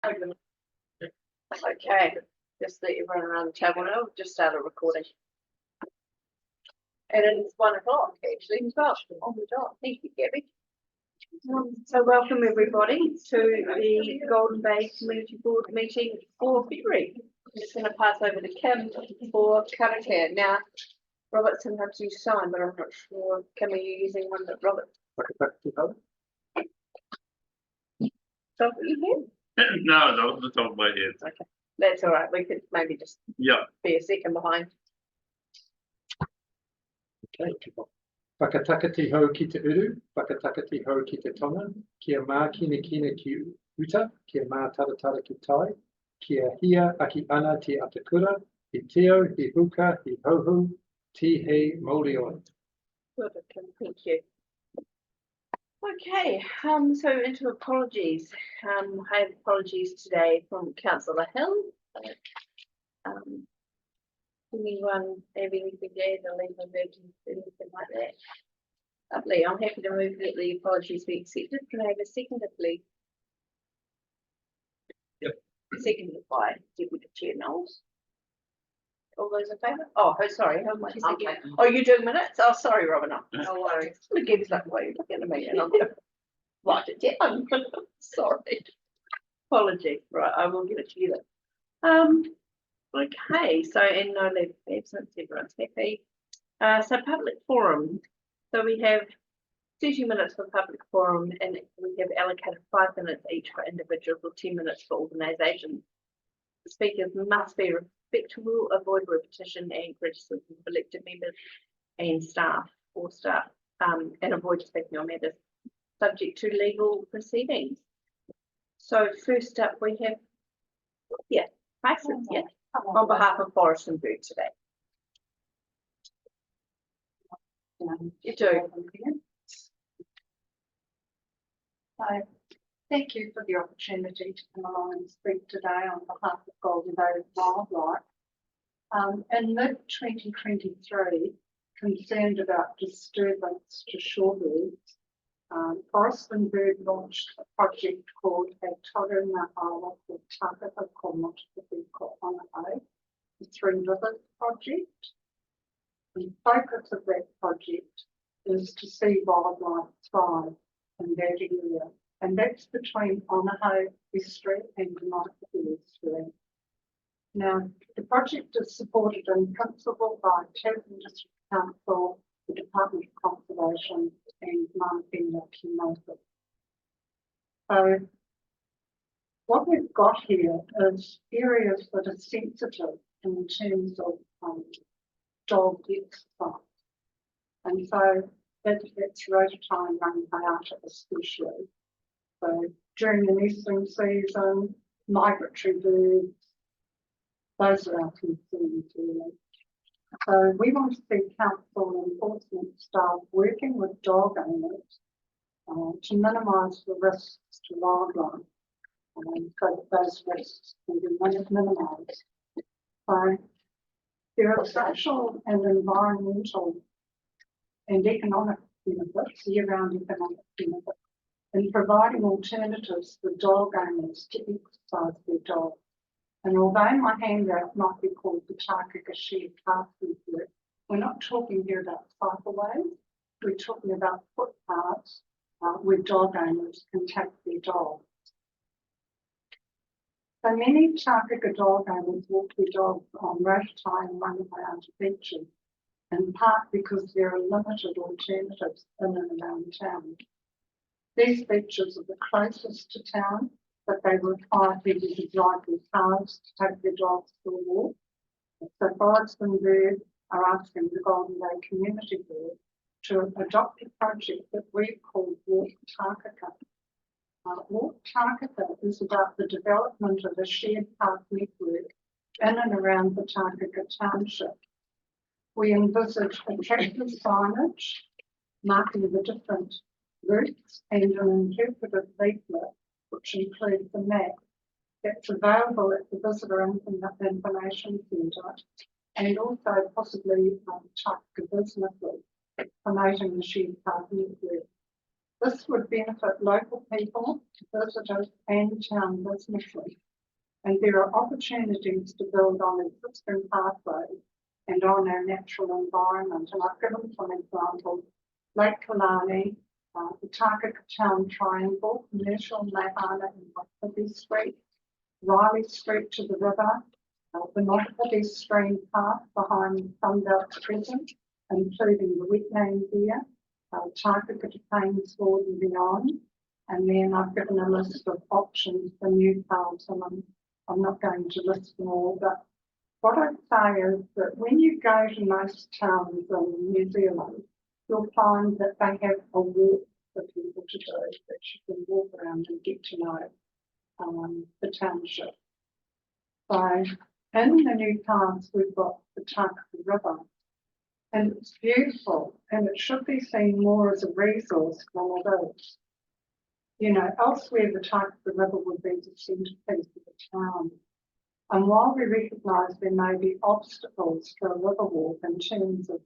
Okay, just let everyone around the table know. We've just started recording. And it's 1 o'clock actually, as well, on the dot. Thank you, Gabby. So welcome everybody to the Golden Bay Community Board meeting for February. I'm just going to pass over to Kim for Karakia. Now, Robert, sometimes you sign, but I'm not sure. Kim, are you using one that Robert? So you No, that was the top of my head. Okay, that's all right. We could maybe just be a second behind. Okay. Whakatakati hau ki te uru, whakatakati hau ki te tonga, kia mā kina ki uta, kia mā taratara ki tai, kia hia aki ana te atakura, he teo, he huka, he hohu, ti he morioi. Good, thank you. Okay, so into apologies. I have apologies today from Councillor Hill. Anyone have anything there, the leave emergency, anything like that? Lovely, I'm happy to move that the apologies be accepted. Can I have a seconder, please? Yep. Seconded by Deputy Chair Knowles. All those in favour? Oh, sorry, how much is it? Oh, you doing minutes? Oh, sorry, Robin. No worries. Gibbs like, why are you looking at me? And I'm going to write it down. Sorry. Apology. Right, I will give it to you then. Okay, so and no leave of absence, everyone's happy. So public forum. So we have 30 minutes for public forum and we have allocated 5 minutes each for individuals or 10 minutes for organisations. The speakers must be respectful, avoid repetition and criticism of elected members and staff and avoid speaking on matters subject to legal proceedings. So first up we have Faces, on behalf of Forest and Bird today. You do. So, thank you for the opportunity to come along and speak today on behalf of Golden Bay Wildlife. In mid-2023, concerned about disturbance to shorebirds, Forest and Bird launched a project called Ngā Awa Waitapu, the Three Rivers Project. The focus of that project is to see wildlife thrive in that area, and that's between Onaho Estuary and Tarakohe Estuary. Now, the project is supported in principle by Tasman District Council, the Department of Conservation, and Mana Whenua. So, what we've got here is areas that are sensitive in terms of dog exercise. And so that's rototime running hayata especially. So during the nesting season, migratory birds, those are our concerns really. So we want to see council enforcement staff working with dog owners to minimise the risks to wildlife, so that those risks can be minimised. So there are social and environmental and economic benefits, year-round economic benefits, in providing alternatives for dog owners to exercise their dog. And although my handout might be called the Tākaka Shared Path Network, we're not talking here about cycleways, we're talking about footpaths where dog owners can take their dogs. So many Tākaka dog owners walk their dogs on rototime and running around beaches, in part because there are limited alternatives in and around town. These beaches are the closest to town, but they require people to drive their cars to take their dogs for a walk. So Forest and Bird are asking the Golden Bay Community Board to adopt a project that we call Walk Tākaka. Walk Tākaka is about the development of a shared path network in and around the Tākaka township. We envisage attractive signage marking the different routes and an interpretive leaflet which includes the map that's available at the Visitor Information Centre and also possibly Tākaka businesses promoting the shared path network. This would benefit local people, visitors and town businesses. And there are opportunities to build on existing pathways and on our natural environment. And I've given some examples: Lake Kalani, the Takaka Town Triangle, Commercial Mahana and Waitapu Street, Riley Street to the river, the Waitapu Stream Path behind Sunbelt Prison, including the wetland there, Takaka to Painsford and beyond. And then I've given a list of options for new paths, and I'm not going to list them all, but what I'd say is that when you go to most towns in New Zealand, you'll find that they have a walk for people to do, that you can walk around and get to know the township. So in the new paths, we've got the Tarakohe River, and it's beautiful, and it should be seen more as a resource than it is. You know, elsewhere the Tarakohe River would be the centrepiece of the town. And while we recognise there may be obstacles for a river walk in terms of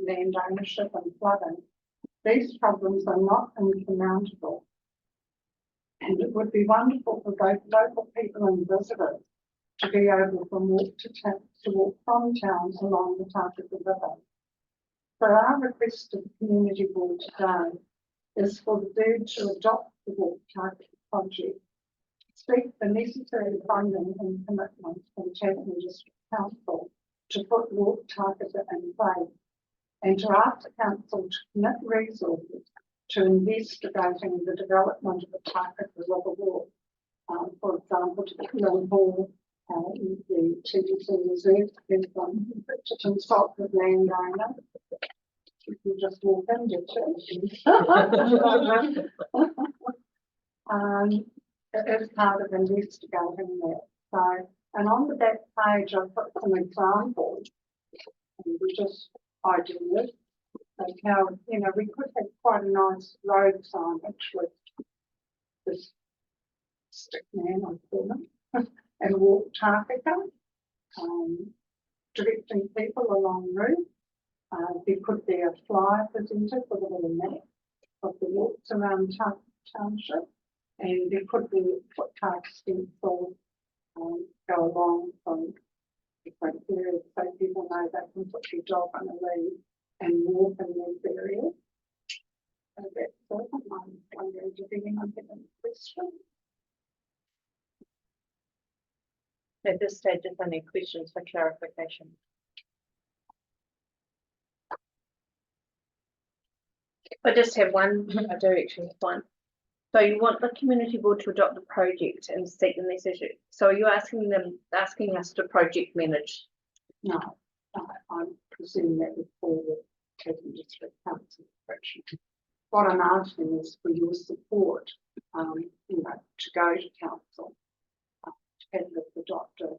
land ownership and flooding, these problems are not insurmountable. And it would be wonderful for both local people and visitors to be able to walk from town along the Tarakohe River. So our request to the Community Board today is for the board to adopt the Walk Tarakohe project, seek the necessary funding and commitment from Tasman District Council to put Walk Tarakohe in place, and to ask the council to commit resources to investigating the development of the Tarakohe River Walk. For example, to Killing Hall, the TDC Reserve, to consult with landowners. You can just walk into it. It is part of investigating that. So, and on the back page, I've put some examples, and we just ideas, like how, you know, we could have quite a nice road signage with this stick man, I call him, and Walk Tarakohe, directing people along route. There could be a flyer presented with a little map of the walks around township, and there could be a footpath stencil go along from different areas so people know they can put their dog on a lead and walk in these areas. So that's all. I'm wondering if anyone has any questions. At this stage, if any questions for clarification. I just have one. I do actually have one. So you want the community board to adopt the project and seek the necessary. So are you asking us to project manage? No, I'm presuming that would fall with Tasman District Council. What I'm asking is for your support, you know, to go to council, to have the doctor.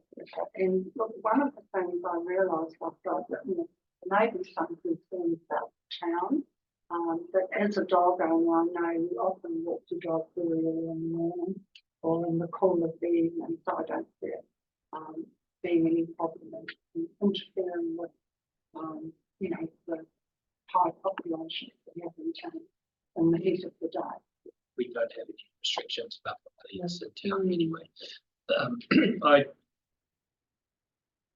And look, one of the things I realised after I've written this, maybe some concerns about the town. But as a dog owner, I know you often walk your dog very early in the morning or in the cool of the evening, so I don't see it being any problem in interfering with, you know, the high population that we have in town in the heat of the day. We don't have any restrictions about the police in town anyway.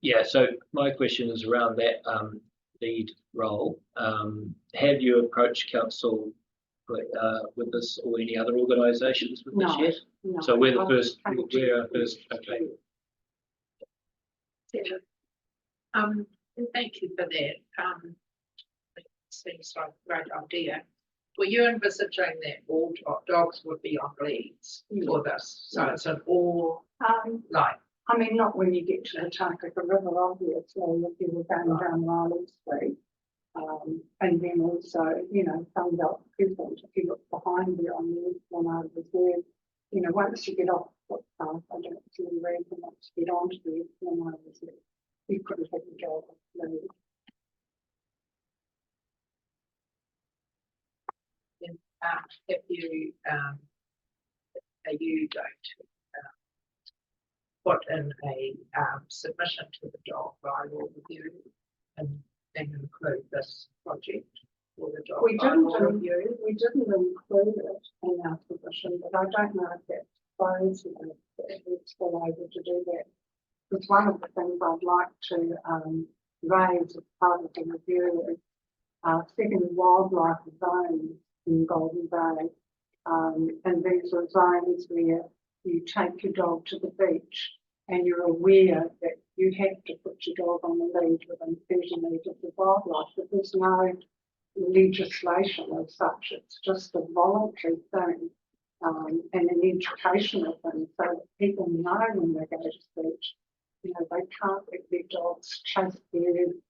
Yeah, so my question is around that lead role. Have you approached council with this or any other organisations with this yet? No, so we're the first. We're our first. Okay. And thank you for that. It seems like a great idea. Were you envisaging that all dogs would be on leads for this? So it's an all like. I mean, not when you get to the Tarakohe River, obviously, if you were going down Riley Street. And then also, you know, Sunbelt Prison, if you look behind you on the one I was there, you know, once you get off the footpath, I don't see any reason not to get onto the one I was there. You couldn't have a dog off the lead. If you are you going to put in a submission to the dog by law review and include this project? for the dog We didn't bylaw review. include it in our submission, but I don't know if that's closed, if it's still able to do that. It's one of the things I'd like to raise as part of the review is setting wildlife zones in Golden Bay. And these are zones where you take your dog to the beach and you're aware that you have to put your dog on the lead within 30 metres of wildlife, but there's no legislation as such. It's just a voluntary thing and an educational thing so that people know when they go to the beach, you know, they can't let their dogs chase birds.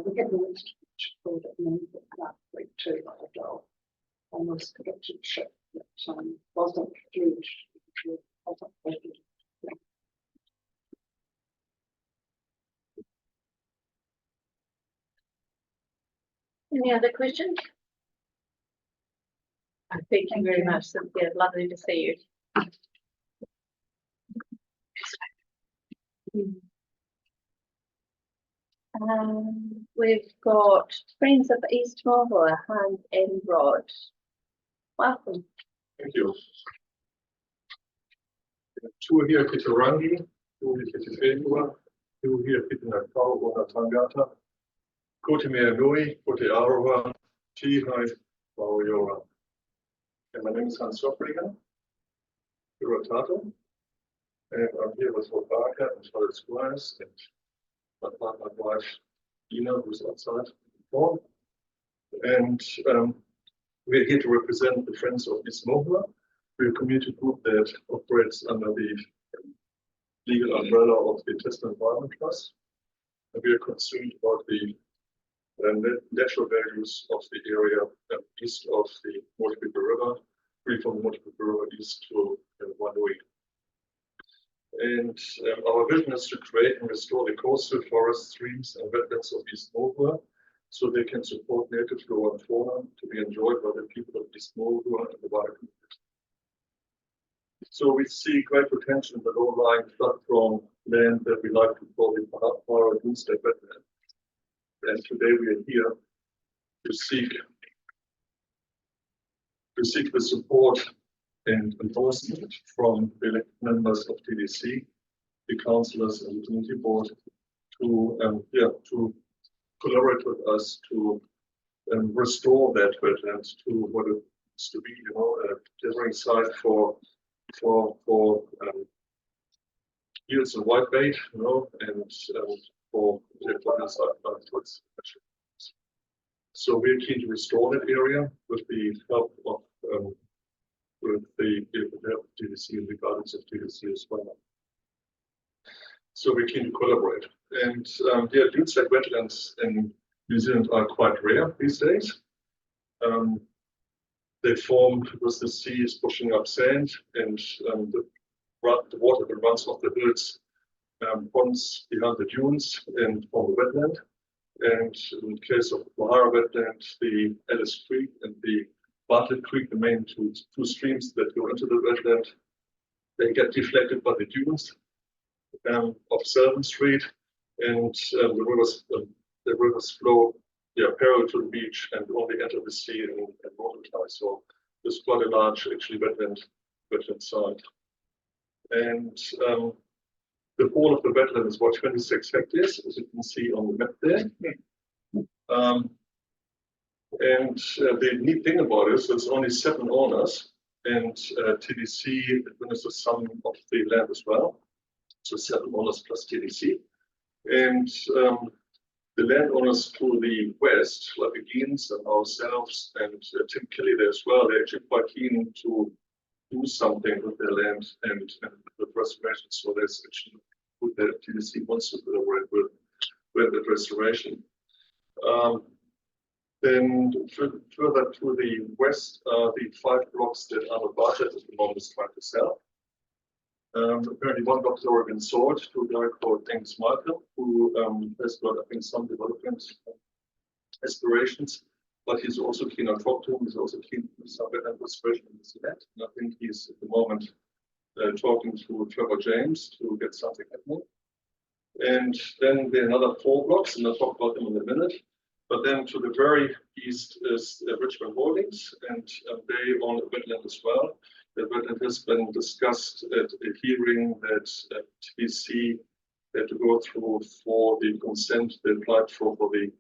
We have an institution called it means that can't lead to like a dog. Almost collected ship that wasn't fledged, wasn't fledged. Any other questions? Thank you very much, Cynthia. Lovely to see you. We've got Friends of East Mohua, Hans and Rod. Welcome. Thank you. Two here ki te rangi, two here ki te whenua, two here ki te Ngā Awa Tangata. Ko te mea nui, ko te aroha, tihai, Maoioa. And my name is Hans Soffringer, Kura Tato, and I'm here with Rob Barker and Charlotte Squires and my partner, my wife, Ina, who's outside the phone. And we're here to represent the Friends of East Mohua. We're a community group that operates under the legal umbrella of the Tesla Environment Trust. And we are concerned about the natural values of the area east of the Motupipa River, free from the Motupipa River east to Wanui. And our vision is to create and restore the coastal forests, streams, and wetlands of East Mohua so they can support native flora and fauna to be enjoyed by the people of East Mohua and the wider community. So we see great potential in the low-lying flood-prone land that we like to call the Pohara Doomsday Wetland. And today we are here to seek the support and endorsement from the elected members of TDC, the councillors and the community board to collaborate with us to restore that wetland to what it used to be, you know, a gathering site for eels and whitebait, you know, and for so we're keen to restore that area with the help of TDC and the guidance of TDC as well. So we're keen to collaborate. And Doomsday wetlands in New Zealand are quite rare these days. They form because the sea is pushing up sand and the water that runs off the hills ponds behind the dunes and form a wetland. And in the case of the Pohara wetland, the Ellis Creek and the Bartlett Creek, the main two streams that go into the wetland, they get deflected by the dunes of Selwyn Street, and the rivers flow parallel to the beach and only enter the sea and multiply. So there's quite a large actually wetland site. And the whole of the wetland is about 26 hectares, as you can see on the map there. And the neat thing about it is there's only 7 owners, and TDC administers some of the land as well. So 7 owners plus TDC. And the landowners to the west, like the Geens and ourselves, and Tim Kelly there as well, they're actually quite keen to do something with their land and with restoration. So there's actually good that TDC wants to collaborate with the restoration. Then further to the west, the 5 blocks that our budget at the moment is trying to sell. Apparently 1 block has already been sold to a guy called Dennis Michael, who has got, I think, some development aspirations, but he's also keen on talk to him. He's also keen to do some better restoration in this event. And I think he's at the moment talking to Trevor James to get something happening. And then there are another 4 blocks, and I'll talk about them in a minute. But then to the very east is Richmond Holdings, and they own a wetland as well. The wetland has been discussed at a hearing that TBC had to go through for the consent they applied for the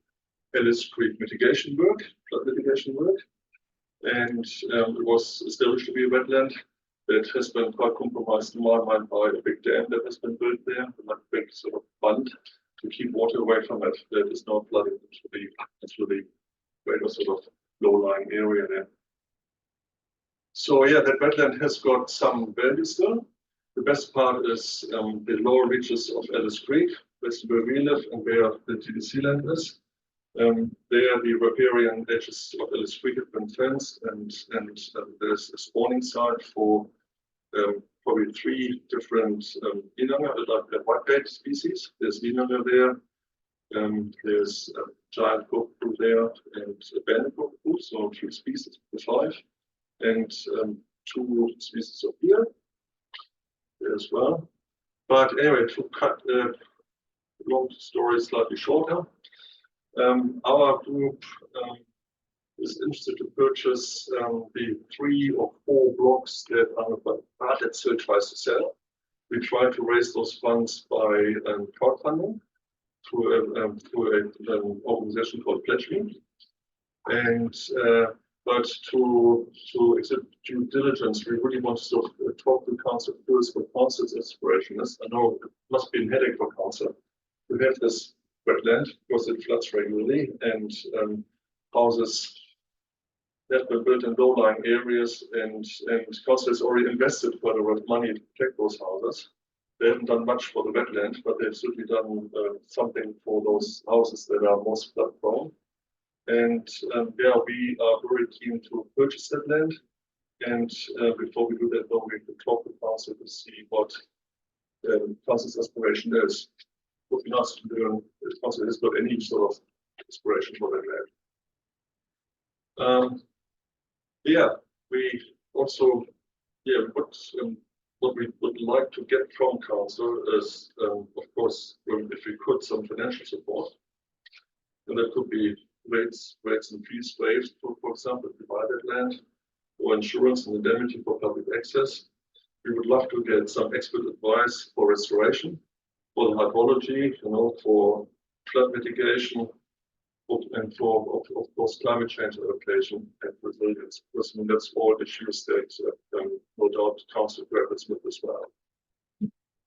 Ellis Creek mitigation work, flood mitigation work. And it was established to be a wetland that has been quite compromised in my mind by a big dam that has been built there, like a big sort of bund to keep water away from it that is not flooding into the greater sort of low-lying area there. So yeah, that wetland has got some value still. The best part is the lower reaches of Ellis Creek, that's where we live and where the TDC land is. There, the riparian edges of Ellis Creek have been fenced, and there's a spawning site for probably 3 different inanga, like whitebait species. There's inanga there, there's a giant cockapoo there, and a banded cockapoo, so 3 species, 5, and 2 species of deer there as well. But anyway, to cut the long story slightly shorter, our group is interested to purchase the 3 or 4 blocks that Untitled still tries to sell. We try to raise those funds by crowdfunding through an organization called Pledge Me. And but to exhibit due diligence, we really want to sort of talk to council first what council's inspiration is. I know it must be a headache for council. We have this wetland because it floods regularly, and houses that have been built in low-lying areas, and council has already invested quite a lot of money to protect those houses. They haven't done much for the wetland, but they've certainly done something for those houses that are most flood prone. And yeah, we are very keen to purchase that land. And before we do that, though, we have to talk to council to see what council's aspiration is. Would be nice to do if council has got any sort of aspiration for that land. Yeah, we also, what we would like to get from council is, of course, if we could, some financial support. And that could be rates and fees waived, for example, if we buy that land, or insurance and indemnity for public access. We would love to get some expert advice for restoration, for the hydrology, for flood mitigation, and for, of course, climate change adaptation and resilience. Because I mean, that's all issues that no doubt council grapples with as well.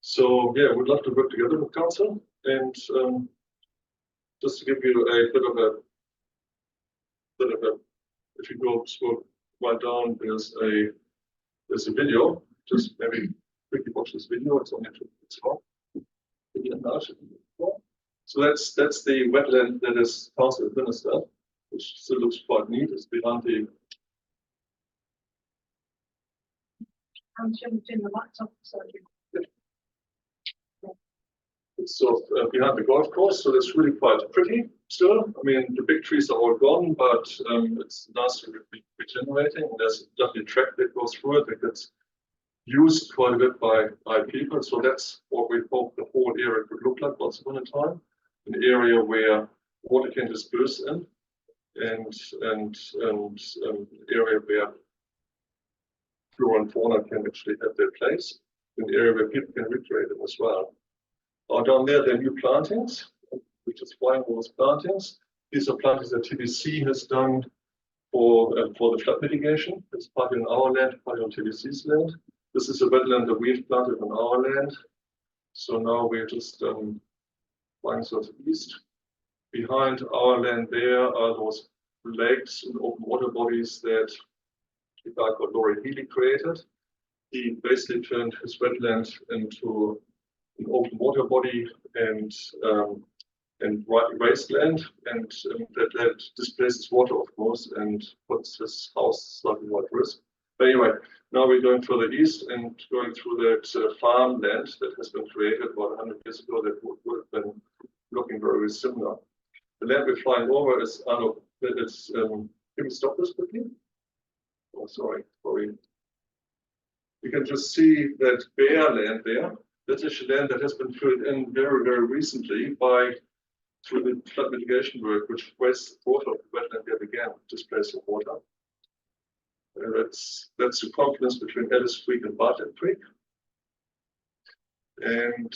So yeah, we'd love to work together with council, and just to give you a bit of a, if you go scroll right down, there's a video. Just maybe quickly watch this video. It's only 2 minutes long. So that's the wetland that is council administered, which still looks quite neat. It's behind the. It's sort of behind the golf course, so that's really quite pretty still. I mean, the big trees are all gone, but it's nice to be regenerating. There's definitely a track that goes through it that gets used quite a bit by people. So that's what we hope the whole area could look like once upon a time. An area where water can disperse in, and an area where flora and fauna can actually have their place. An area where people can recreate them as well. Down there are new plantings, which is flying those plantings. These are plantings that TBC has done for the flood mitigation. It's partly on our land, partly on TBC's land. This is a wetland that we've planted on our land. So now we're just flying southeast. Behind our land there are those lakes and open water bodies that a guy called Laurie Healy created. He basically turned his wetland into an open water body and wasteland, and that land displaces water, of course, and puts his house slightly more at risk. But anyway, now we're going further east and going through that farmland that has been created about 100 years ago that would have been looking very similar. The land we're flying over is, can we stop this quickly? Oh, sorry. You can just see that bare land there. That's actually land that has been filled in very, very recently by through the flood mitigation work, which wastes water of the wetland yet again, displacing water. That's the confluence between Ellis Creek and Bartlett Creek. And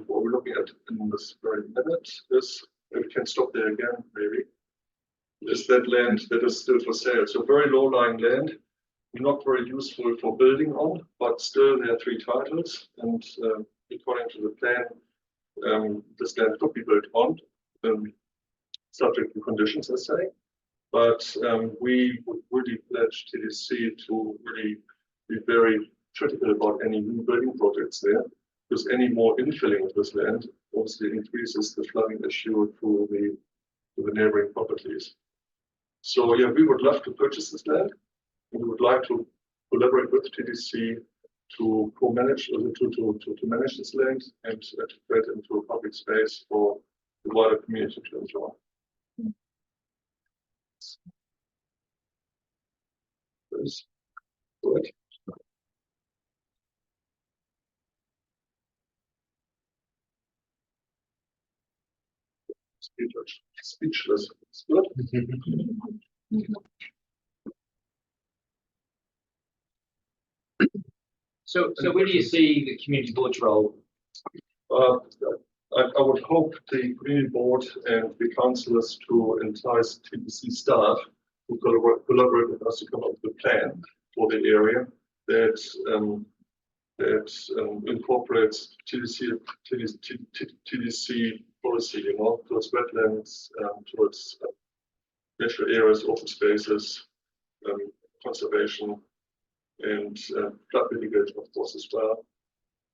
what we're looking at in this very minute is, if we can stop there again, maybe, is that land that is still for sale. So very low-lying land, not very useful for building on, but still there are 3 titles, and according to the plan, this land could be built on, subject to conditions, I say. But we would really pledge TDC to really be very critical about any new building projects there, because any more infilling of this land obviously increases the flooding issue to the neighboring properties. So yeah, we would love to purchase this land. We would like to collaborate with TDC to co-manage, to manage this land and to create into a public space for the wider community to enjoy. Good. Speechless. It's good. So where do you see the community board's role? I would hope the community board and the councillors to entice TDC staff who collaborate with us to come up with a plan for the area that incorporates TDC policy, you know, towards wetlands, towards natural areas, open spaces, conservation, and flood mitigation, of course, as well,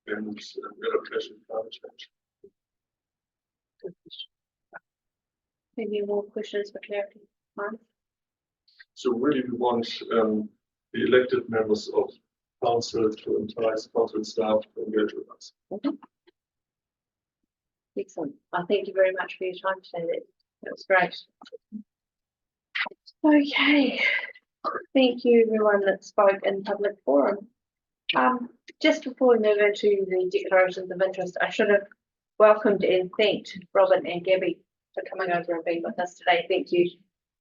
and adaptation to climate change. Maybe more questions for clarity? Mark? So really, we want the elected members of council to entice council staff to engage with us. Excellent. I thank you very much for your time today. That was great. Okay. Thank you everyone that spoke in public forum. Just before we move into the declarations of interest, I should have welcomed and thanked Robin and Gabby for coming over and being with us today. Thank you.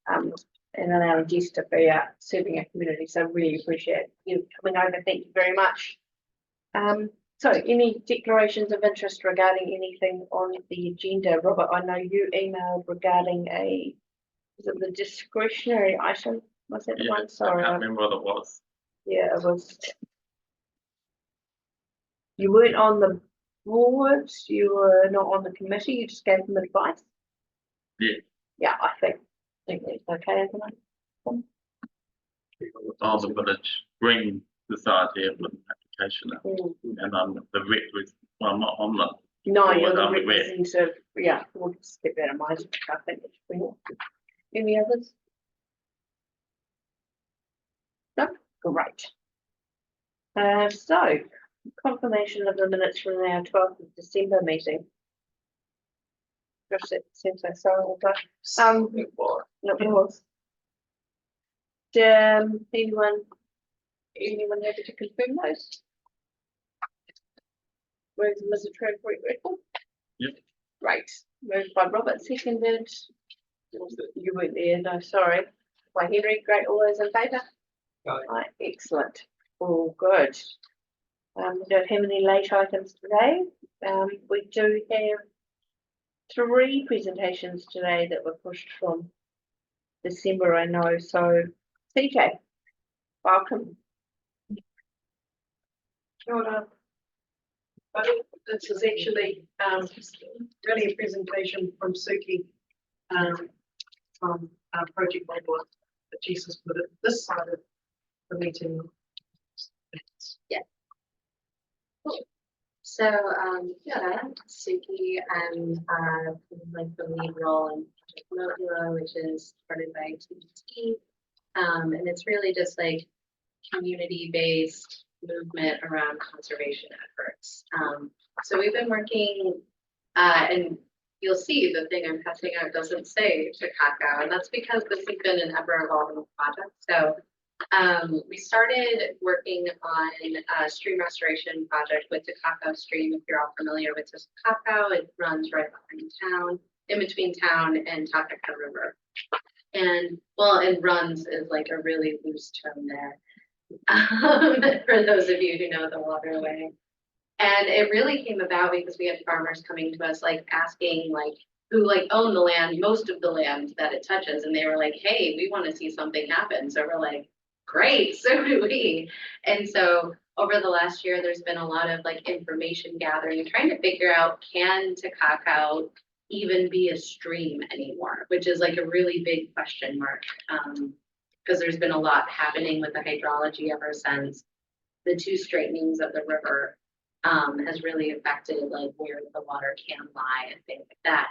And allowing Jess to be serving our community. So really appreciate you coming over. Thank you very much. So any declarations of interest regarding anything on the agenda? Robert, I know you emailed regarding is it the discretionary item? Was that the one? Sorry. I can't remember what it was. Yeah, it was. You weren't on the board, you were not on the committee, you just gave them advice? Yeah. Yeah, I think that's okay, isn't it? Oh, the village green society of an application, and I'm the rep with. Well, I'm not on the. No, you're the I'm the rep. representative. Yeah, we'll just keep that in mind. I think it should be. Any others? No? Great. So confirmation of the minutes from our 12th of December meeting. Gosh, it seems so sorry. It was. Anyone happy to confirm those? Where's Mr. Record? Yep. Right. Moved by Robert, seconded. You weren't there, no, sorry. By Henry, great. All those in favour? Right, excellent. All good. We don't have any late items today. We do have 3 presentations today that were pushed from December, I know. So, CJ, welcome. Kia ora. This is actually really a presentation from Suki from our project board that Jesus put it this side of the meeting. Yeah. Cool. So yeah, Suki and like the lead role in Project Huriawa, which is started by TBT. And it's really just like community-based movement around conservation efforts. So we've been working, and you'll see the thing I'm passing out doesn't say to Kakau, and that's because this has been an ever-evolving project. So we started working on a stream restoration project with the Kakau stream. If you're all familiar with this Kakau, it runs right behind town. in between town and Takaka River. And well, and runs is like a really loose term there. For those of you who know the waterway. And it really came about because we had farmers coming to us like asking like who like own the land, most of the land that it touches. And they were like, hey, we want to see something happen. So we're like, great, so do we. And so over the last year, there's been a lot of like information gathering, trying to figure out, can Kakau even be a stream anymore, which is like a really big question mark. Because there's been a lot happening with the hydrology ever since. The two straightenings of the river has really affected like where the water can lie and things like that.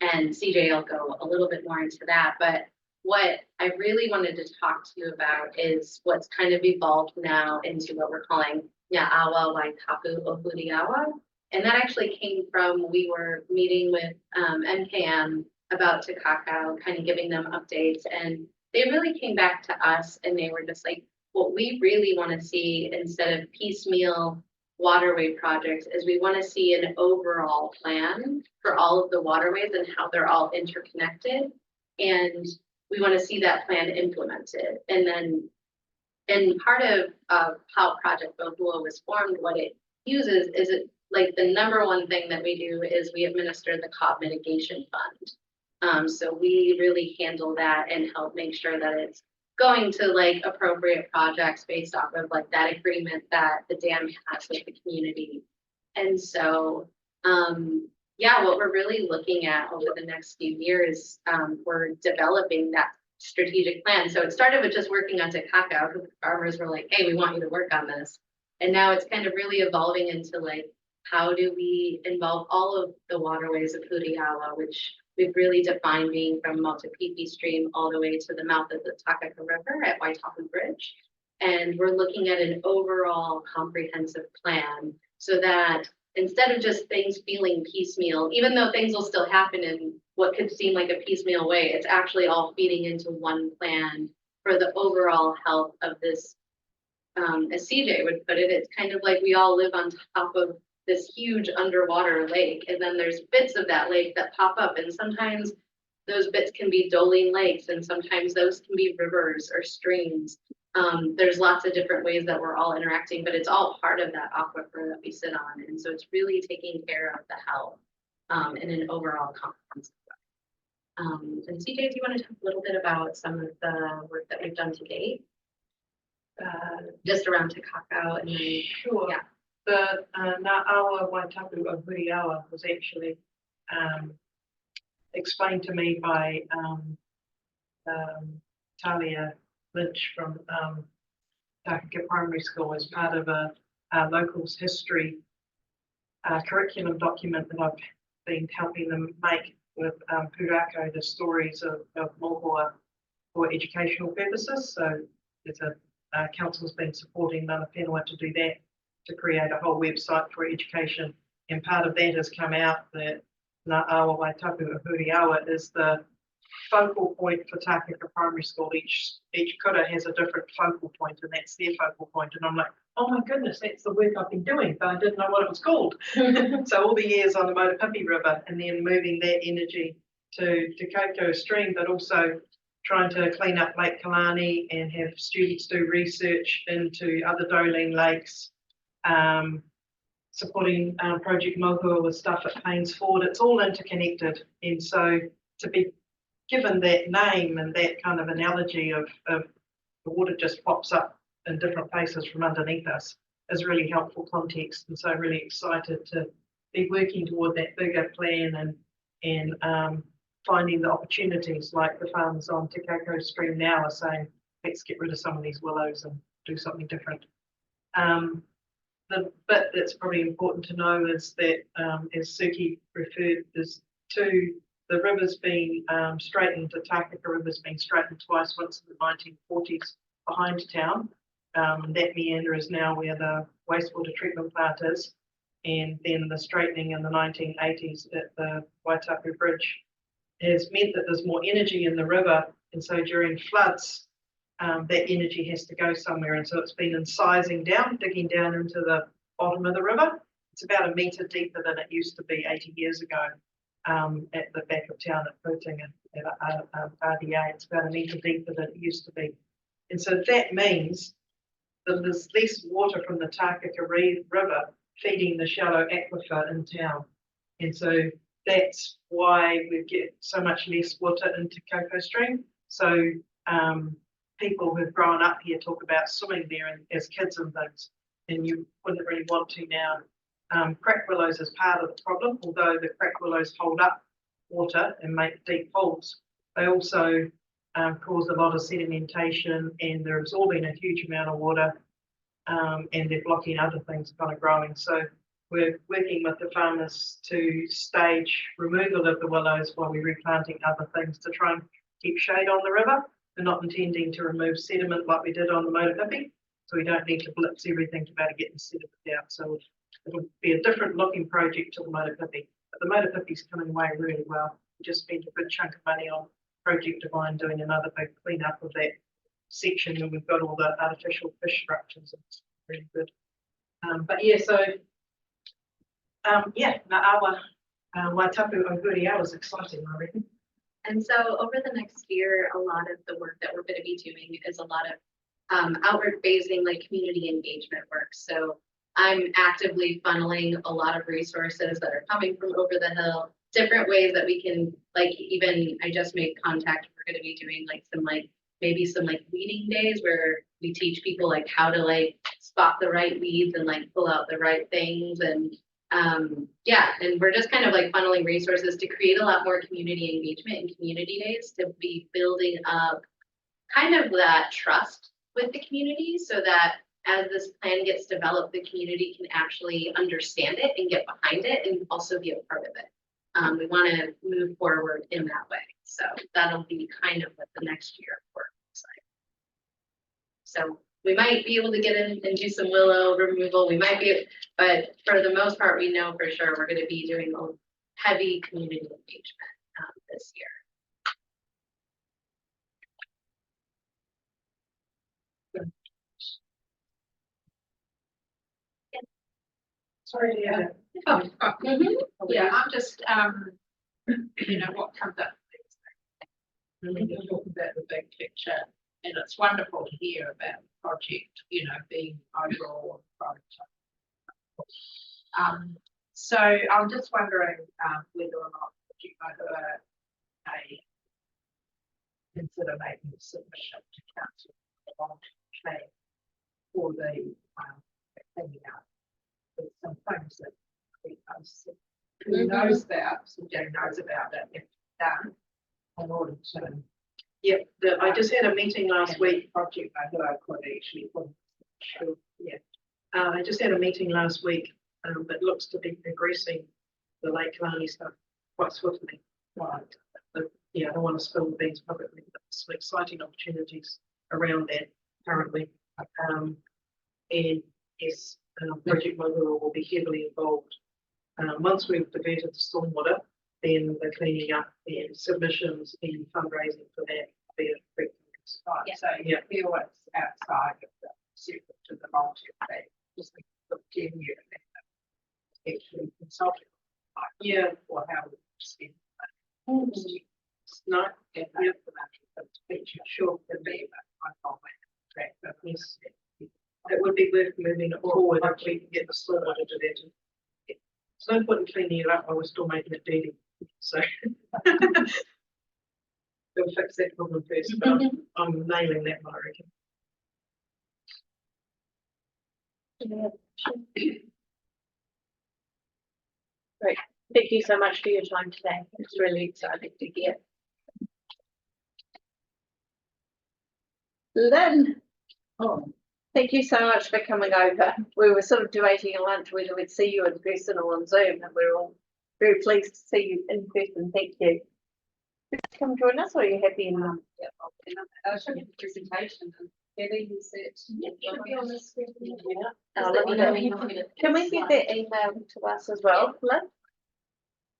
And CJ will go a little bit more into that, but what I really wanted to talk to you about is what's kind of evolved now into what we're calling Ngā Awa Waitapu o Huriawa. And that actually came from, we were meeting with MKM about Kakau, kind of giving them updates, and they really came back to us and they were just like, what we really want to see instead of piecemeal waterway projects is we want to see an overall plan for all of the waterways and how they're all interconnected. And we want to see that plan implemented. And then, and part of how Project Bohua was formed, what it uses is it like the number one thing that we do is we administer the COB mitigation fund. So we really handle that and help make sure that it's going to like appropriate projects based off of like that agreement that the dam has with the community. And so, yeah, what we're really looking at over the next few years, we're developing that strategic plan. So it started with just working on Kakau, because the farmers were like, hey, we want you to work on this. And now it's kind of really evolving into like, how do we involve all of the waterways of Huriawa, which we've really defined being from Maltapipi Stream all the way to the mouth of the Takaka River at Waitapu Bridge. And we're looking at an overall comprehensive plan so that instead of just things feeling piecemeal, even though things will still happen in what could seem like a piecemeal way, it's actually all feeding into one plan for the overall health of this. As CJ would put it, it's kind of like we all live on top of this huge underwater lake, and then there's bits of that lake that pop up, and sometimes those bits can be Doling lakes, and sometimes those can be rivers or streams. There's lots of different ways that we're all interacting, but it's all part of that aquifer that we sit on, and so it's really taking care of the health in an overall comprehensive way. And CJ, do you want to talk a little bit about some of the work that we've done to date? Just around Kakau and then, Sure. Yeah. The Ngā Awa Waitapu o Huriawa was actually explained to me by Talia Lynch from Takaka Primary School as part of a locals history curriculum document that I've been helping them make with Purako, the stories of Mohua for educational purposes. So there's a council's been supporting Mana Whenua to do that, to create a whole website for education. And part of that has come out that Ngā Awa Waitapu o Huriawa is the focal point for Takaka Primary School. Each kura has a different focal point, and that's their focal point. And I'm like, oh my goodness, that's the work I've been doing, but I didn't know what it was called. So all the years on the Motupipi River, and then moving that energy to Kakau Stream, but also trying to clean up Lake Kalani and have students do research into other Doling lakes. Supporting Project Mohua with stuff at Paynes Ford, it's all interconnected. And so to be given that name and that kind of analogy of the water just pops up in different places from underneath us is really helpful context. And so really excited to be working toward that bigger plan and finding the opportunities, like the farmers on Kakau Stream now are saying, let's get rid of some of these willows and do something different. The bit that's probably important to know is that, as Suki referred, there's the rivers being straightened, the Takaka River's been straightened twice, once in the 1940s behind town. That meander is now where the wastewater treatment plant is, and then the straightening in the 1980s at the Waitapu Bridge has meant that there's more energy in the river, and so during floods, that energy has to go somewhere, and so it's been incising down, digging down into the bottom of the river. It's about 1 metre deeper than it used to be 80 years ago. at the back of town at Puting and at RDA. It's about 1 metre deeper than it used to be. And so that means that there's less water from the Tarakohe River feeding the shallow aquifer in town. And so that's why we get so much less water into Kakau Stream. So people who've grown up here talk about swimming there as kids and things, and you wouldn't really want to now. Crack willows is part of the problem, although the crack willows hold up water and make deep pools. They also cause a lot of sedimentation, and they're absorbing a huge amount of water, and they're blocking other things kind of growing. So we're working with the farmers to stage removal of the willows while we're replanting other things to try and keep shade on the river. We're not intending to remove sediment like we did on the Motopipi, so we don't need to blitz everything to be able to get the sediment out. So it'll be a different looking project to the Motopipi, but the Motopipi's coming away really well. We just spent a good chunk of money on Project Divine doing another big cleanup of that section, and we've got all the artificial fish structures. It's really good. But yeah, so yeah, Ngā Awa Waitapu o Huriawa is exciting, I reckon. And so over the next year, a lot of the work that we're going to be doing is a lot of outward phasing, like community engagement work. So I'm actively funneling a lot of resources that are coming from over the hill, different ways that we can, like, even I just made contact. We're going to be doing like some maybe some weeding days where we teach people like how to like spot the right weeds and like pull out the right things. And yeah, and we're just kind of like funneling resources to create a lot more community engagement and community days to be building up kind of that trust with the community, so that as this plan gets developed, the community can actually understand it and get behind it and also be a part of it. We want to move forward in that way. So that'll be kind of what the next year work looks like. So we might be able to get in and do some willow removal. We might be, but for the most part, we know for sure we're going to be doing a heavy community engagement this year. Sorry, yeah. Yeah, I'm just, you know, what comes up next. You talk about the big picture, and it's wonderful to hear about the project, you know, being overall project. So I'm just wondering whether or not you consider making a submission to council for the long-term plan for the cleaning up. There's some things that who knows about, so Jane knows about it, if done in order to. Yeah, I just had a meeting last week. Project I thought I could actually. Sure. Yeah, I just had a meeting last week, that looks to be progressing the Lake Kalani stuff quite swiftly. Right. But, yeah, I don't want to spill the beans publicly, but there's some exciting opportunities around that currently. And yes, Project Mohua will be heavily involved. Once we've diverted the stormwater, then the cleaning up and submissions and fundraising for that will be a big focus. Right, so you feel it's outside of the separate to the long-term plan, just like the 10 year actually consulting. Yeah. Or how we spend No, yeah, yeah. sure could be, but I can't wait to track that. Yes. It would be worth moving it forward if we can get the stormwater to that. There's no point in cleaning it up while we're still making it dirty. So we'll fix that problem first, but I'm nailing that one, I reckon. Great. Thank you so much for your time today. It's really exciting to hear. Lynn, thank you so much for coming over. We were sort of debating at lunch whether we'd see you in person or on Zoom, and we're all very pleased to see you in person. Thank you. Come join us, or are you happy in Yeah, I'll show you the presentation and Kelly you said. Should be on the screen. Can we get that emailed to us as well, Lynn?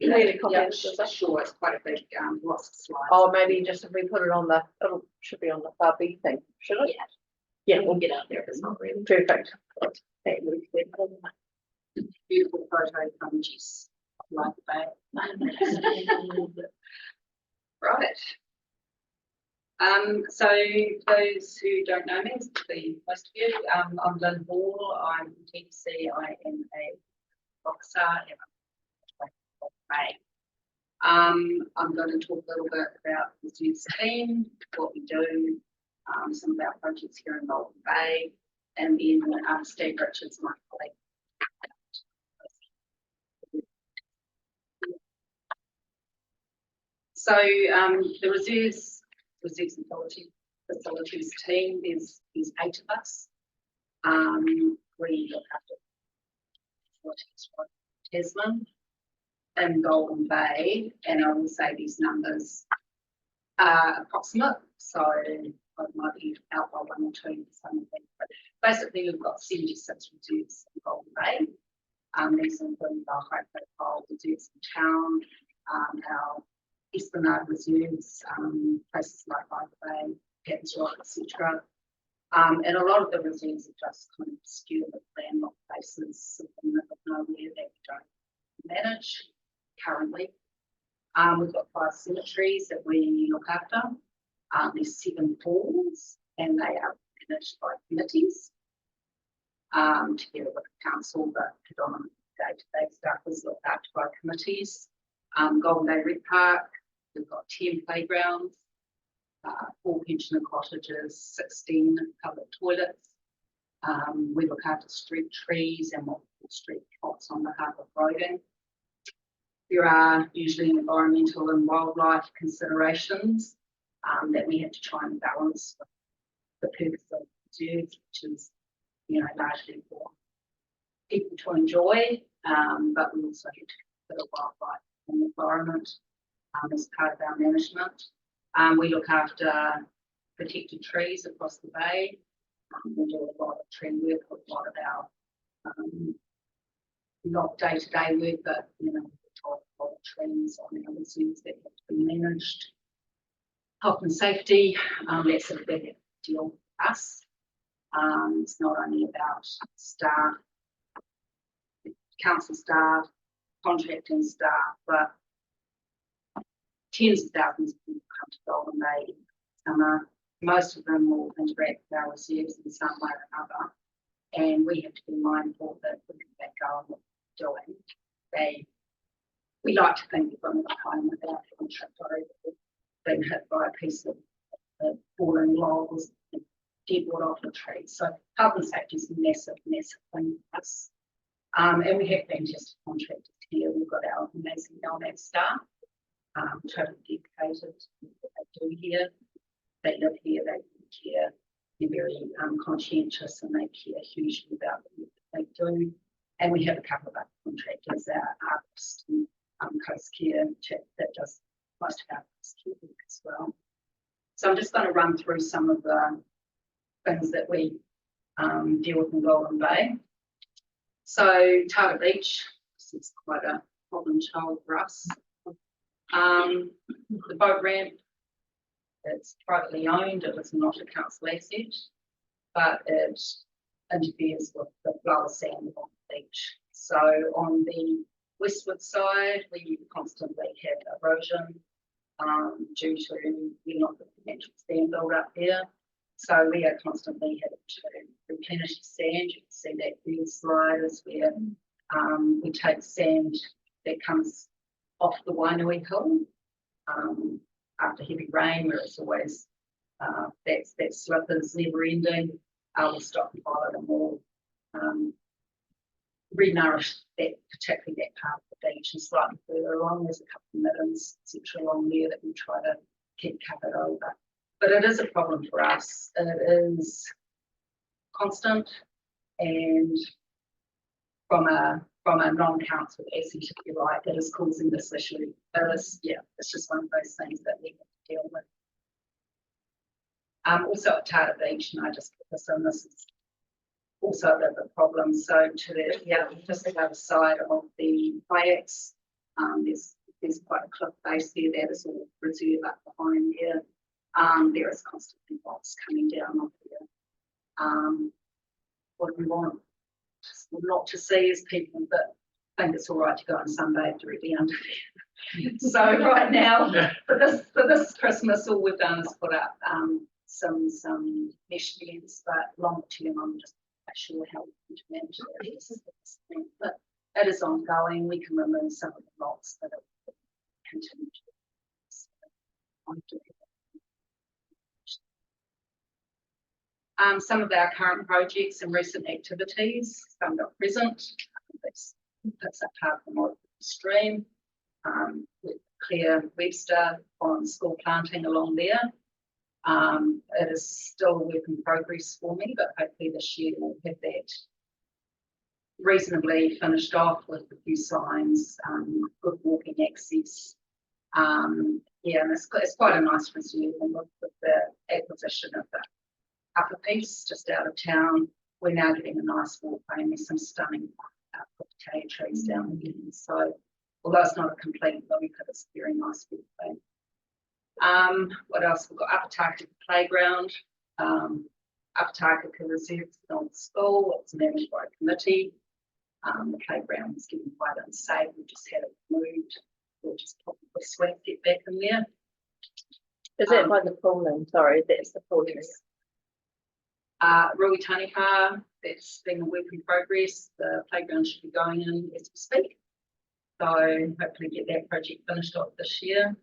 Really Sure, it's quite a big, lots of slides. Oh, maybe just if we put it on the, it should be on the far B thing, should it? Yeah, we'll get out there if it's not ready. Perfect. Beautiful photo from Jess. like that. Right. So those who don't know me, most of you, I'm Lynn Hall. I'm from TPC. I am a boxer. I'm going to talk a little bit about the youth team, what we do, some of our projects here in Golden Bay, and then Steve Richards, my colleague. So the reserves and facilities team, there's 8 of us. We look after Tasman and Golden Bay, and I will say these numbers are approximate, so I might be out by 1 or 2 for some of them. But basically, we've got 76 reserves in Golden Bay. These include our high profile reserves in town, our Esplanade reserves, places like Byker Bay, Patton's Rock, etc. And a lot of the reserves are just kind of obscure landlocked places in the middle of nowhere that we don't manage currently. We've got 5 cemeteries that we look after. There's 7 pools, and they are managed by committees together with the council, but predominantly day-to-day stuff is looked after by committees. Golden Bay Red Park, we've got 10 playgrounds, 4 pensioner cottages, 16 public toilets. We look after street trees and multiple street plots on behalf of roading. There are usually environmental and wildlife considerations that we have to try and balance with the purpose of reserves, which is, largely for people to enjoy, but we also have to consider wildlife and the environment as part of our management. We look after protected trees across the bay. We do a lot of tree work with a lot of our, not day-to-day work, but, we've got a lot of trees on our reserves that have to be managed. Health and safety, that's a big deal for us. It's not only about staff, council staff, contracting staff, but tens of thousands of people come to Golden Bay in summer. Most of them will interact with our reserves in some way or another, and we have to be mindful that we can back go on what we're doing. We like to think we're going to go home without having tripped over, being hit by a piece of falling logs, dead wood off the tree. So health and safety is a massive, massive thing for us. And we have fantastic contractors here. We've got our amazing LMAC staff, totally dedicated to what they do here. They live here, they care, they're very conscientious, and they care hugely about what they do. And we have a couple of other contractors, our artist and coast care chap that does most of our coast care work as well. So I'm just going to run through some of the things that we deal with in Golden Bay. So Tara Beach, this is quite a problem child for us. The boat ramp, it's privately owned, it is not a council asset, but it interferes with the flow of sand on the beach. So on the westward side, we constantly have erosion due to we're not the natural sand build up there. So we are constantly having to replenish the sand. You can see that green slide is where we take sand that comes off the Wainui Hill after heavy rain, where it's always that slip is never ending. We'll stop and follow them all, re-nourish that, particularly that part of the beach, and slightly further along. There's a couple of middens, etc. along there that we try to keep covered over. But it is a problem for us. It is constant, and from a non-council asset, if you like, it is causing this issue. It's just one of those things that we have to deal with. Also at Tara Beach, and I just put this in, this is also a bit of a problem. So to just the other side of the kayaks, there's quite a cliff face there that is all reserve up behind there. There is constantly rocks coming down off there. What we want not to see is people that think it's all right to go and sunbathe directly under there. So right now, for this Christmas, all we've done is put up some mesh nets, but long term, I'm just not sure how we can manage that. But it is ongoing. We can remove some of the lots that are continue to. So I'm doing that. Some of our current projects and recent activities, some are present. That's a part of the stream. With Claire Webster on school planting along there. It is still a work in progress for me, but hopefully this year we'll have that reasonably finished off with a few signs, good walking access. Yeah, and it's quite a nice reserve, and with the acquisition of the upper piece just out of town, we're now getting a nice walkway, and there's some stunning potato trees down there. So although it's not a complete look, it's a very nice walkway. What else? We've got Applicaitons playground. Applicaitons Reserve is not a school, it's managed by a committee. The playground was getting quite unsafe. We just had it moved. We'll just pop the sweat get back in there. Is that by the pool then? Sorry, that's the pool. Rui Taniha, that's been a work in progress. The playground should be going in as we speak. So hopefully get that project finished off this year.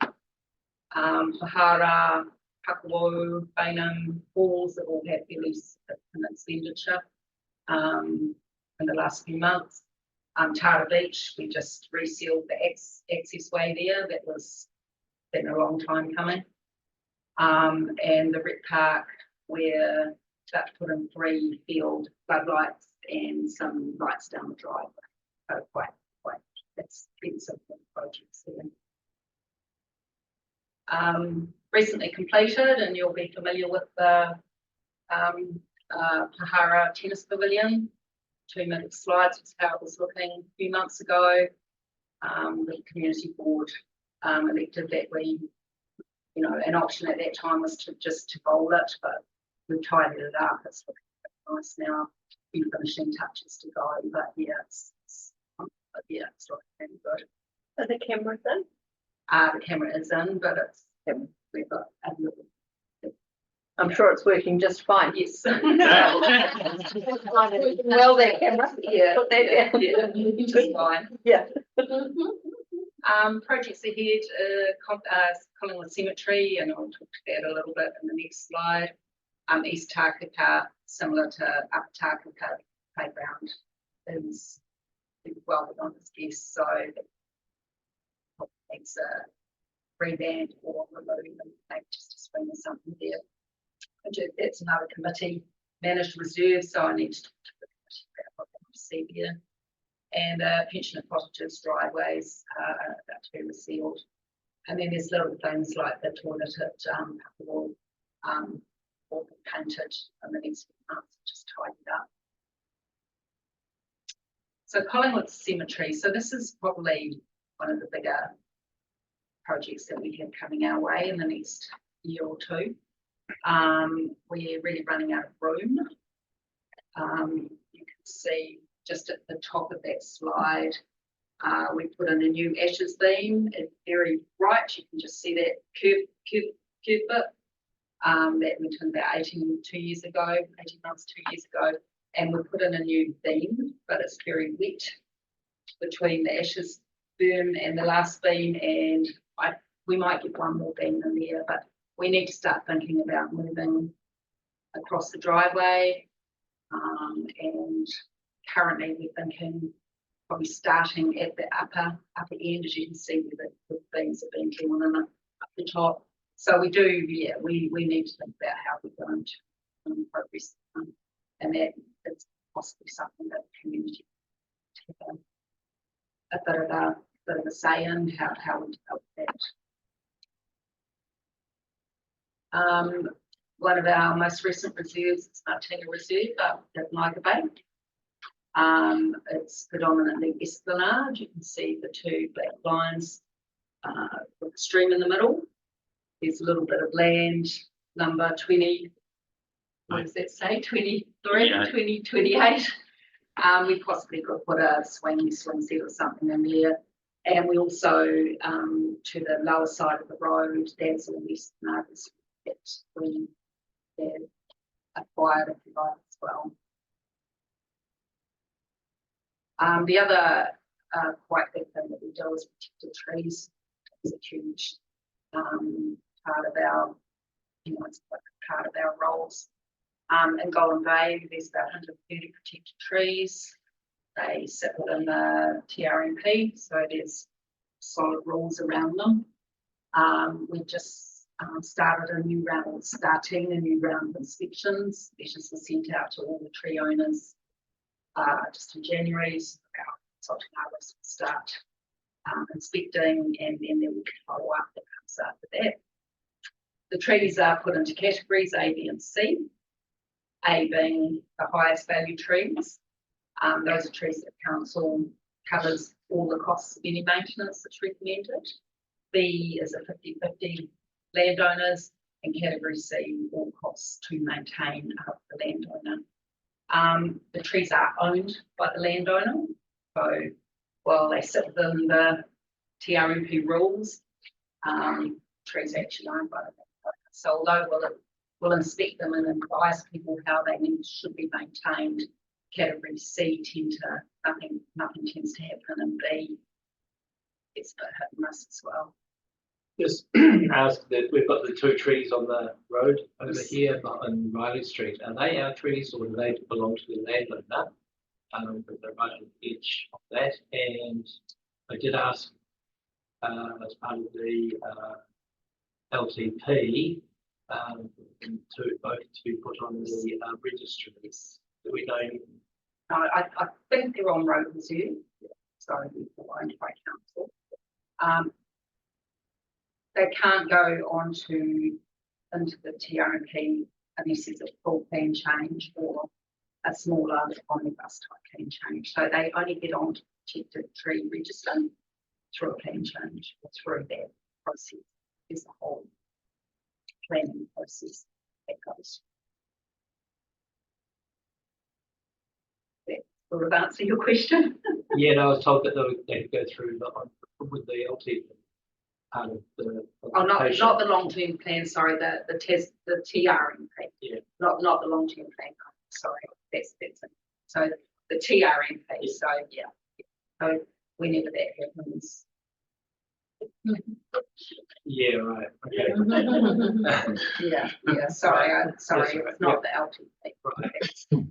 Pohara, Kakau, Bainham, halls that all had fairly significant expenditure in the last few months. Tara Beach, we just resealed the access way there. That was been a long time coming. And the rec park, we're about to put in 3 field floodlights and some lights down the driveway. So quite expensive projects there. Recently completed, and you'll be familiar with the Pohara tennis pavilion. 2-minute slides was how it was looking a few months ago. The community board elected that we, an option at that time was to bowl it, but we've tidied it up. It's looking nice now. A few finishing touches to go, but yeah, it's looking really good. Are the cameras in? The camera is in, but we've got a little. I'm sure it's working just fine. Yes. Well, there, camera. Yeah. Put that down. Yeah. Just fine. Yeah. Projects ahead, Collingwood Cemetery, and I'll talk to that a little bit in the next slide. East Takaka, similar to Upper Takaka playground, is well on its guests, so it's a revamp or remove and maybe just a swing or something there. That's another committee managed reserve, so I need to talk to the committee about what they want to see there. And pensioner cottages, driveways about to be resealed. And then there's little things like the toilet at Kakau, all painted in the next few months, just tidied up. So Collingwood Cemetery, so this is probably one of the bigger projects that we have coming our way in the next year or two. We're really running out of room. You can see just at the top of that slide, we put in a new ashes beam. It's very bright. You can just see that curve bit. That went in about 18 months, 2 years ago. And we put in a new beam, but it's very wet between the ashes boom and the last beam, and we might get one more beam in there, but we need to start thinking about moving across the driveway. And currently we're thinking probably starting at the upper end, as you can see where the beams are being drawn in up the top. So we do, yeah, we need to think about how we're going to progress, and that is possibly something that the community have a bit of a say in how we develop that. One of our most recent reserves is Martina Reserve up at Ngā Awa. It's predominantly esplanade. You can see the 2 black lines with the stream in the middle. There's a little bit of land, number 20, what does that say, 23, 20, 28. We possibly could put a swing set or something in there. And we also, to the lower side of the road, there's a West Neighbours that we have acquired, if you like, as well. The other quite big thing that we do is protected trees. It's a huge part of our, it's part of our roles. In Golden Bay, there's about 130 protected trees. They sit within the TRMP, so there's solid rules around them. We just started a new round of inspections. Letters were sent out to all the tree owners just in January. So our consulting artists will start inspecting, and then there will be follow-up that comes after that. The trees are put into categories A, B, and C. A being the highest value trees. Those are trees that council covers all the costs of any maintenance that's recommended. B is a 50-50 landowners, and category C, all costs to maintain up the landowner. The trees are owned by the landowner, so while they sit within the TRMP rules, trees are actually owned by the landowner. So although we'll inspect them and advise people how they should be maintained, category C nothing tends to happen, and B, it's a bit hit and miss as well. Just ask that we've got the two trees on the road over here on Riley Street. Are they our trees, or do they belong to the landowner? But they're right on the edge of that. And I did ask as part of the LTP to both to be put on the registries. Do we know? I think they're on road reserve, so they're owned by council. They can't go into the TRMP unless there's a full plan change or a smaller omnibus type plan change. So they only get on to protected tree register through a plan change or through that process. There's a whole planning process that goes. That sort of answer your question. Yeah, no, I was told that they go through with the LT part of the. Oh, not the long-term plan. Sorry, the TRMP. Yeah. Not the long-term plan. Sorry, that's it. So the TRMP. So yeah. So whenever that happens. Yeah. Right. Okay. Yeah. Sorry. Sorry. Right. It's not the LTP.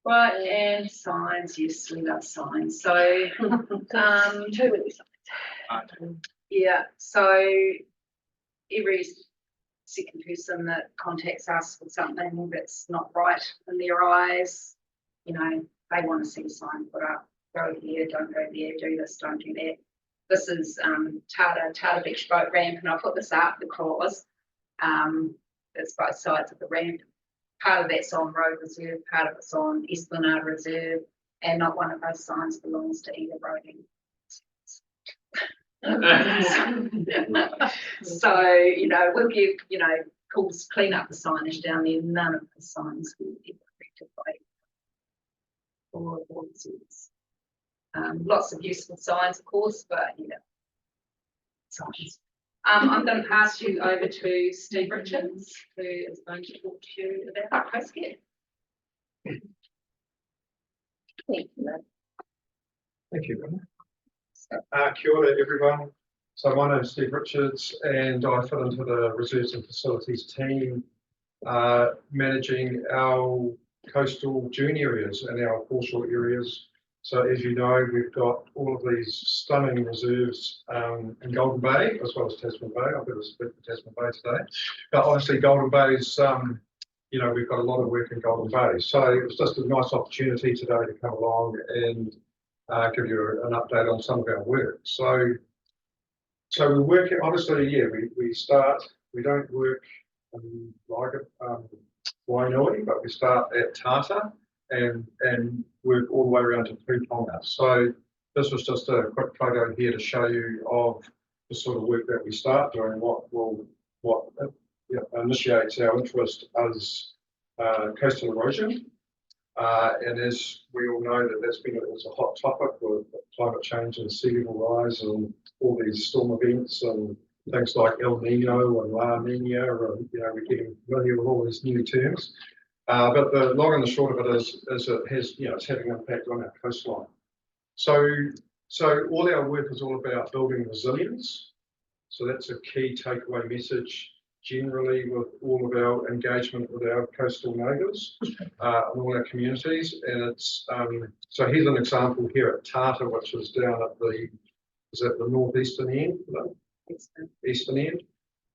Right, and signs, yes, we love signs. So, too many signs. Yeah, so every second person that contacts us with something that's not right in their eyes, they want to see a sign put up. Go here, don't go there, do this, don't do that. This is Tata Beach Boat Ramp, and I put this up because it's both sides of the ramp. Part of that's on road reserve, part of it's on Esplanade reserve, and not one of those signs belongs to either roading. So, we'll give, calls clean up the signage down there. None of the signs will be affected by or reserves. Lots of useful signs, of course, but signs. I'm going to pass you over to Steve Richards, who is going to talk to you about post care. Thank you, Lynn. Thank you, Ronna. Kia ora, everyone. So my name is Steve Richards, and I fit into the Reserves and Facilities team, managing our coastal dune areas and our foreshore areas. So as you know, we've got all of these stunning reserves in Golden Bay, as well as Tasman Bay. I've got to speak for Tasman Bay today. But obviously Golden Bay's, we've got a lot of work in Golden Bay. So it was just a nice opportunity today to come along and give you an update on some of our work. So we work, obviously, we don't work like Wainui, but we start at Tata and work all the way around to Putonga. So this was just a quick photo here to show you of the sort of work that we start doing, what initiates our interest as coastal erosion. And as we all know, it's a hot topic with climate change and sea level rise and all these storm events and things like El Nino and La Nina, and we're getting familiar with all these new terms. But the long and the short of it is it has, it's having an impact on our coastline. So all our work is all about building resilience. So that's a key takeaway message generally with all of our engagement with our coastal neighbours and all our communities. And it's so here's an example here at Tata, which is down at the northeastern end, eastern end,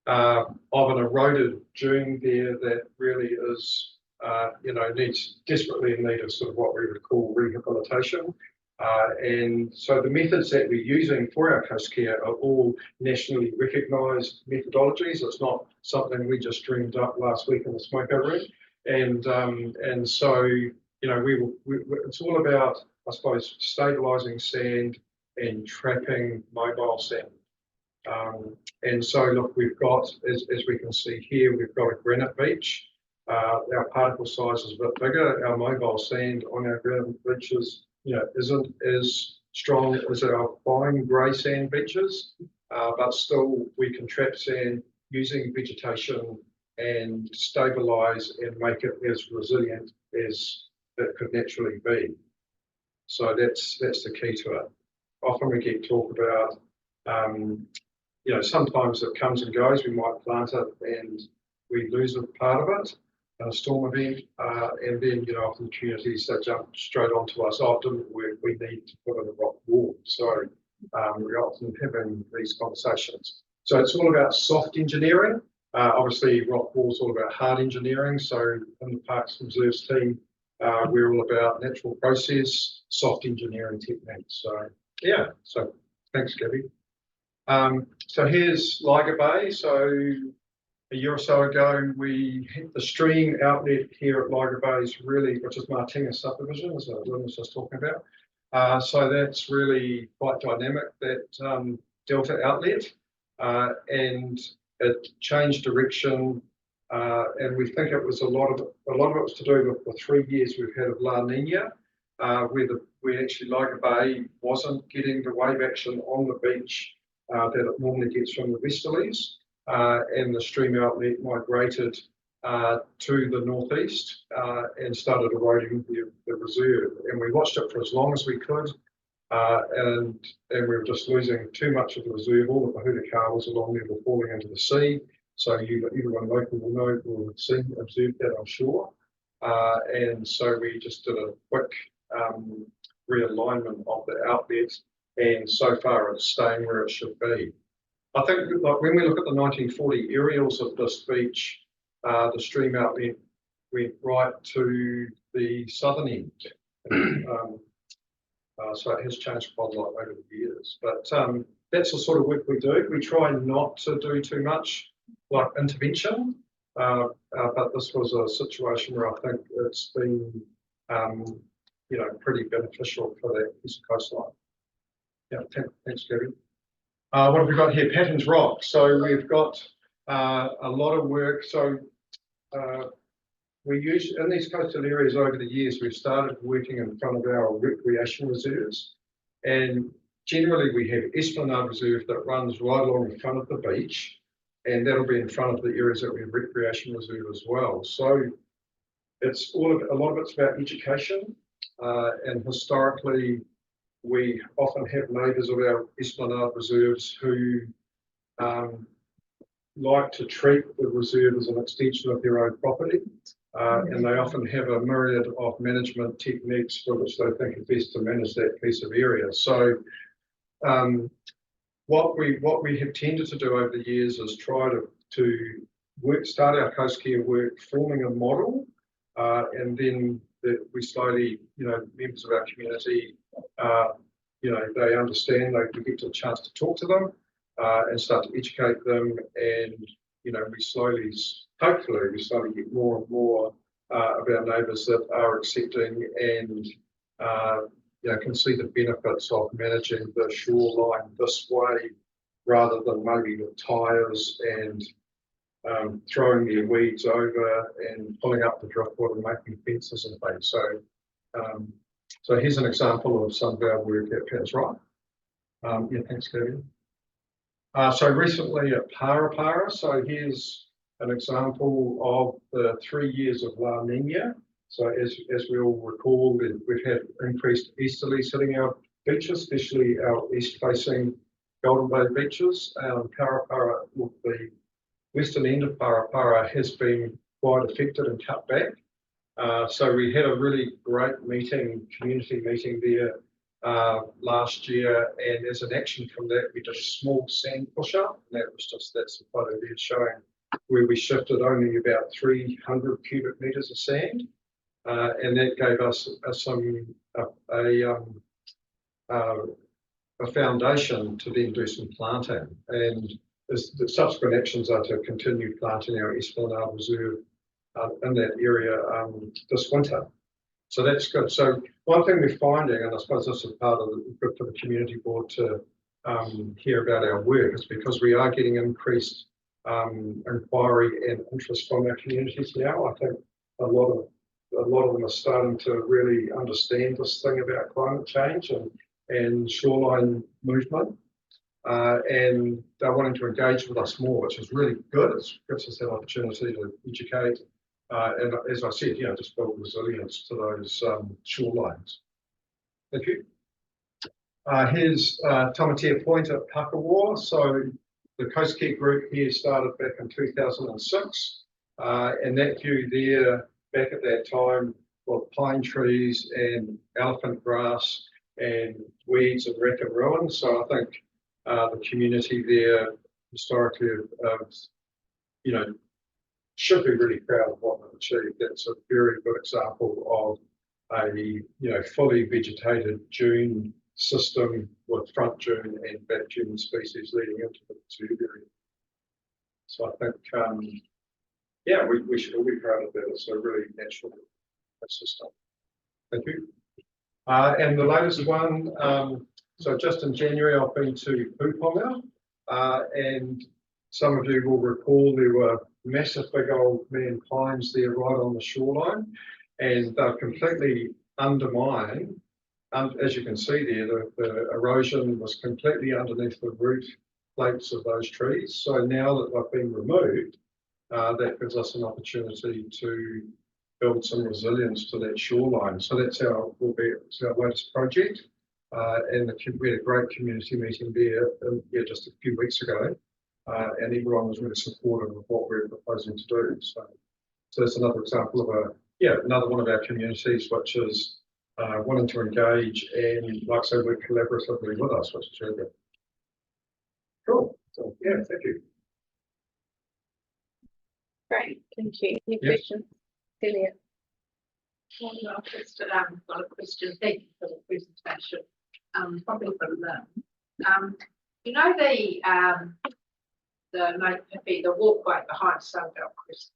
of an eroded dune there that really is desperately in need of sort of what we would call rehabilitation. And so the methods that we're using for our coast care are all nationally recognised methodologies. It's not something we just dreamed up last week in the smoker room. And so it's all about, I suppose, stabilising sand and trapping mobile sand. And so look, we've got, as we can see here, we've got a granite beach. Our particle size is a bit bigger. Our mobile sand on our granite beaches isn't as strong as our fine grey sand beaches, but still we can trap sand using vegetation and stabilise and make it as resilient as it could naturally be. So that's the key to it. Often we get talk about, sometimes it comes and goes. We might plant it and we lose a part of it in a storm event, and then often communities that jump straight onto us. Oh, it didn't work. We need to put in a rock wall. So we're often having these conversations. So it's all about soft engineering. Obviously, rock wall's all about hard engineering. So in the Parks and Reserves team, we're all about natural process, soft engineering techniques. So yeah. So thanks, Gabby. So here's Liger Bay. So a year or so ago, we hit the stream outlet here at Liger Bay, which is Martinga subdivision, as Lynn was just talking about. So that's really quite dynamic, that delta outlet, and it changed direction. And we think it was a lot of it was to do with the 3 years we've had of La Nina, where actually Liger Bay wasn't getting the wave action on the beach that it normally gets from the westerlies. And the stream outlet migrated to the northeast and started eroding the reserve. And we watched it for as long as we could, and we were just losing too much of the reserve. All the Pohara along there were falling into the sea. So everyone local will know, will have observed that, I'm sure. And so we just did a quick realignment of the outlet, and so far it's staying where it should be. I think like when we look at the 1940 aerials of this beach, the stream outlet went right to the southern end. So it has changed quite a lot over the years. But that's the sort of work we do. We try not to do too much like intervention, but this was a situation where I think it's been pretty beneficial for that piece of coastline. Yeah, thanks, Gabby. What have we got here? Patterns Rock. So we've got a lot of work. So we use in these coastal areas over the years, we've started working in front of our recreation reserves. And generally we have Esplanade Reserve that runs right along in front of the beach. And that'll be in front of the areas that we have recreation reserve as well. So it's a lot of it's about education. And historically, we often have neighbours of our Esplanade reserves who like to treat the reserve as an extension of their own property. And they often have a myriad of management techniques for which they think are best to manage that piece of area. So what we have tended to do over the years is try to start our coast care work forming a model, and then we slowly, members of our community, they understand, we get a chance to talk to them and start to educate them, and hopefully we slowly get more and more of our neighbours that are accepting and can see the benefits of managing the shoreline this way, rather than maybe with tyres and throwing their weeds over and pulling up the driftwood and making fences and things. So here's an example of some of our work at Fitzroy. Yeah, thanks, Kirby. So recently at Para, so here's an example of the 3 years of La Nina. So as we all recall, we've had increased easterlies hitting our beaches, especially our east-facing Golden Bay beaches. Para, the western end of Para has been quite affected and cut back. So we had a really great community meeting there last year, and as an action from that, we did a small sand push-up, and that's a photo there showing where we shifted only about 300 cubic meters of sand, and that gave us a foundation to then do some planting. And the subsequent actions are to continue planting our Esplanade Reserve in that area this winter. So that's good. So one thing we're finding, and I suppose this is part of good for the community board to hear about our work, is because we are getting increased inquiry and interest from our communities now. I think a lot of them are starting to really understand this thing about climate change and shoreline movement, and they're wanting to engage with us more, which is really good. It gives us that opportunity to educate. And as I said, just build resilience to those shorelines. Thank you. Here's Tamatea Point at Kakau. So the Coast Care group here started back in 2006. And that view there, back at that time, were pine trees and elephant grass and weeds and wreck and ruin. So I think the community there historically, should be really proud of what they've achieved. That's a very good example of a fully vegetated dune system with front dune and back dune species leading into the reserve area. So I think, we should all be proud of that. It's a really natural system. Thank you. And the latest one, so just in January, I've been to Puponga, and some of you will recall there were massive big old man pines there right on the shoreline, and they're completely undermined. As you can see there, the erosion was completely underneath the root plates of those trees. So now that they've been removed, that gives us an opportunity to build some resilience to that shoreline. So that's our latest project. And we had a great community meeting there just a few weeks ago. And everyone was really supportive of what we're proposing to do. So that's another example of another one of our communities which is wanting to engage and, like I said, work collaboratively with us, which is really good. Cool. So thank you. Great, thank you. Any questions? Celia? I've just got a question. Thank you for the presentation. Probably for them. The walkway behind Sunbelt Crest,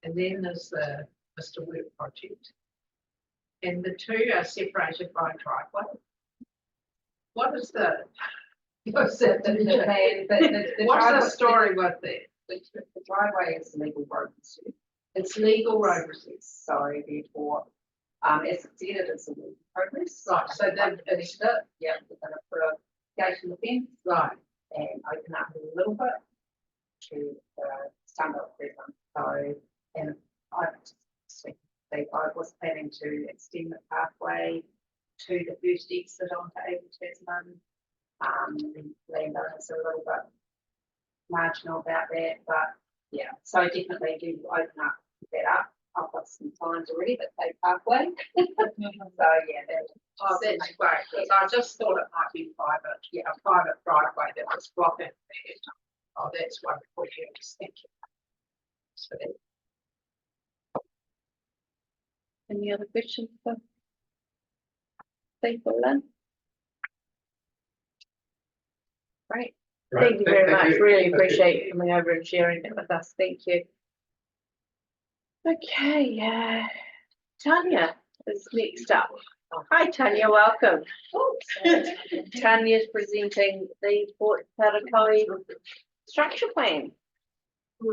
and then there's the Mr. Work project, and the two are separated by a driveway. What is the what's the story with that? The driveway is legal road pursuit. It's legal road pursuit. So therefore, as it's said, it's a work in progress. Right. So then it's we're going to put a gate in the fence, right, and open up a little bit to stand up present. So, and I was planning to extend the pathway to the first exit onto Able Tasman. Landowners are a little bit marginal about that, but so definitely do open up that up. I've got some signs already that say pathway. So that's great, because I just thought it might be private, a private driveway that was blocking there. Oh, that's wonderful. Yes, thank you. So Any other questions for people then? Great. Thank you very much. Really appreciate you coming over and sharing it with us. Thank you. Okay, Tanya is next up. Hi, Tanya, welcome. Tanya's presenting the Port Tarakohe structure plan. My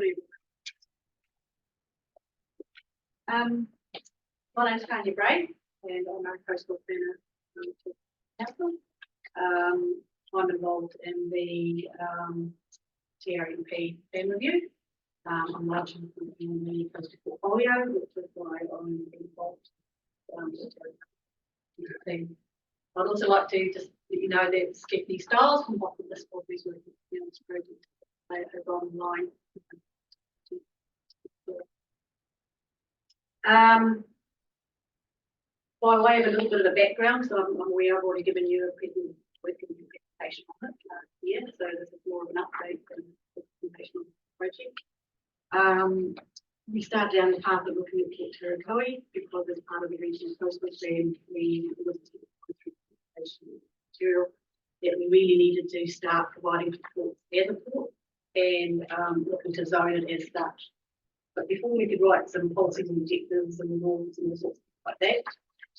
name's Tanya Bray, and I'm a coastal planner. Council. I'm involved in the TRMP plan review. I'm largely in the coastal portfolio, which is why I'm involved. I'd also like to just let you know that Stephanie Stiles from Bottom List Properties working on this project over online. By way of a little bit of a background, so I'm aware I've already given you a presentation on it here, so this is more of an update than a presentation on the project. We started down the path of looking at Port Tarakohe because as part of the regional coastal plan, we looked at material that we really needed to start providing to ports as a port and looking to zone it as such. But before we could write some policies and objectives and norms and all sorts of things like that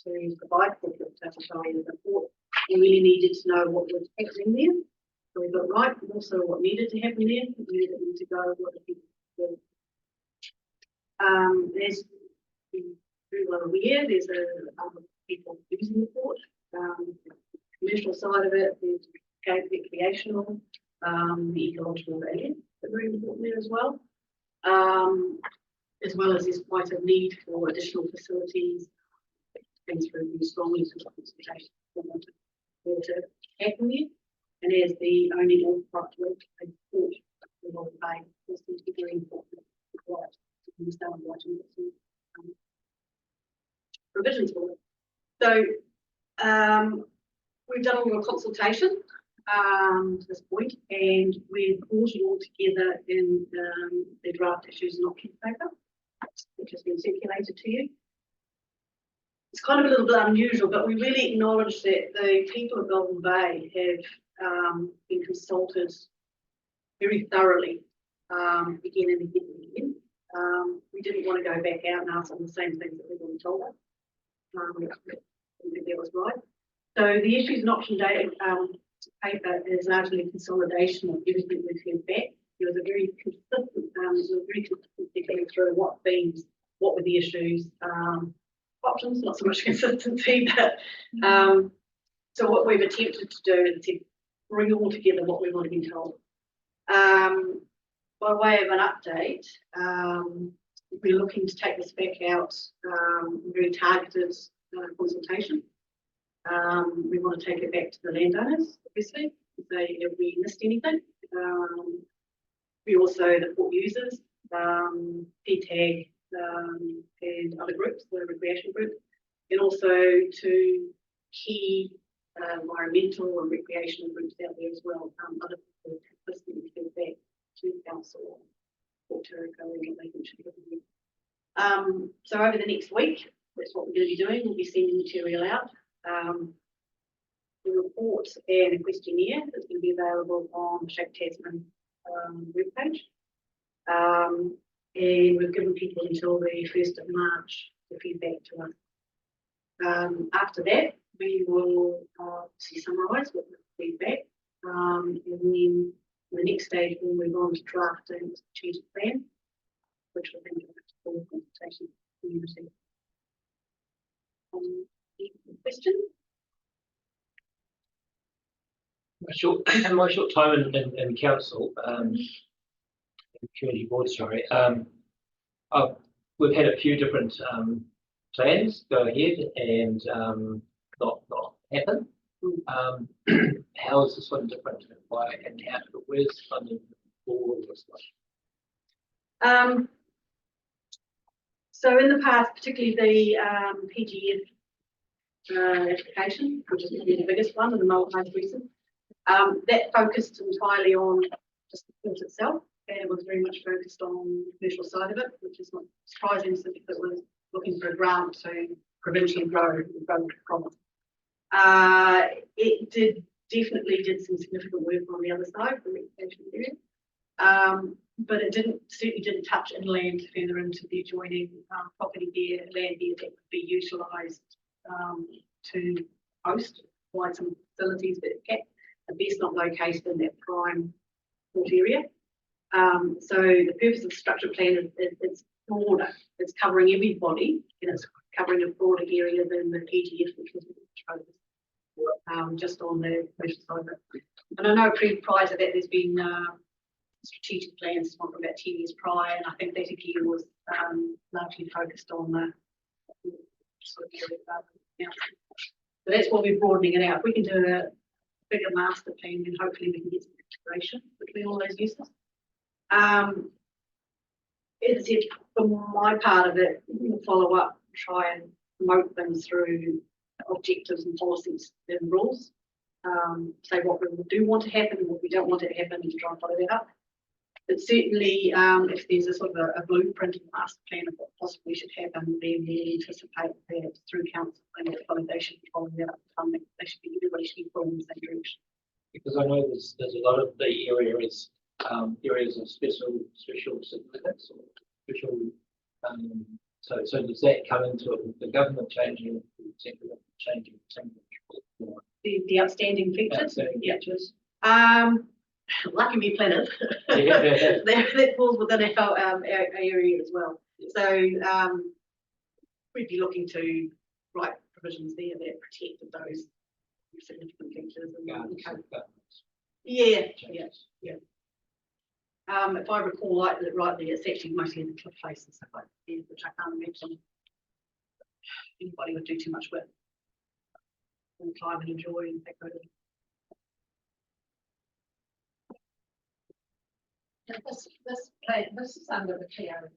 to provide for Port Tarakohe as a port, we really needed to know what was happening there. So we got it right, and also what needed to happen there, where it needed to go, what the people do. As you very well aware, there's people using the port, commercial side of it, there's recreational, the ecological value that very important there as well. As well as there's quite a need for additional facilities, things through new strongly consultation for water happen there. And as the only port in the Whole Bay, this seems to be very important. We started watching some provisions for it. So we've done all the consultation to this point, and we've brought it all together in the draft issues and options paper, which has been circulated to you. It's kind of a little bit unusual, but we really acknowledge that the people of Golden Bay have been consulted very thoroughly, again and again and again. We didn't want to go back out and ask them the same things that we've already told them. I think that was right. So the issues and option data paper is largely a consolidation of everything we've heard back. There was a very consistent, going through what themes, what were the issues, options, not so much consistency, but so what we've attempted to do is to bring all together what we've already been told. By way of an update, we're looking to take this back out, very targeted consultation. We want to take it back to the landowners, obviously, if we missed anything. We also, the port users, PTAG, and other groups, the recreation group, and also to key environmental and recreational groups out there as well. Other people listening to feedback to council, Port Tarakohe, and making sure. So over the next week, that's what we're going to be doing. We'll be sending material out. The report and a questionnaire is going to be available on the Shake Tasman webpage. And we've given people until the 1st of March to feedback to us. After that, we will summarise what the feedback, and then the next stage we'll move on to drafting a strategic plan, which will then go to full consultation community. Any questions? My short time in council, community board, sorry, we've had a few different plans go ahead and not happen. How is this one different? Why and how did it work? Funding for this one? So in the past, particularly the PGF application, which is probably the biggest one and the most recent, that focused entirely on just the port itself, and it was very much focused on the commercial side of it, which is not surprising since it was looking for a grant to provincially grow from it. It definitely did some significant work on the other side, the recreation area, but it certainly didn't touch inland further into the adjoining property there, land there that could be utilised to host quite some facilities that kept the best not located in that prime port area. So the purpose of the structure plan is broader. It's covering everybody, and it's covering a broader area than the PGF, which was just on the commercial side of it. And I know prior to that, there's been strategic plans from about 10 years prior, and I think that again was largely focused on the sort of area above the council. So that's why we're broadening it out. If we can do a bigger master plan, then hopefully we can get some integration between all those uses. As I said, for my part of it, we'll follow up, try and promote them through objectives and policies and rules. Say what we do want to happen and what we don't want to happen, and try and follow that up. But certainly, if there's a sort of a blueprint and master plan of what possibly should happen, then we anticipate that through council and they should be following that up with funding. They should be following the same direction. Because I know there's a lot of the areas of special significance or special. So does that come into it with the government changing, The outstanding features? Yeah. Lucky me planet. Yeah. that falls within our area as well. So we'd be looking to write provisions there that protected those significant features. If I recall rightly, it's actually mostly in the cliff face and stuff like that, which I can't imagine anybody would do too much with. And climb and enjoy and take over. This is under the TO.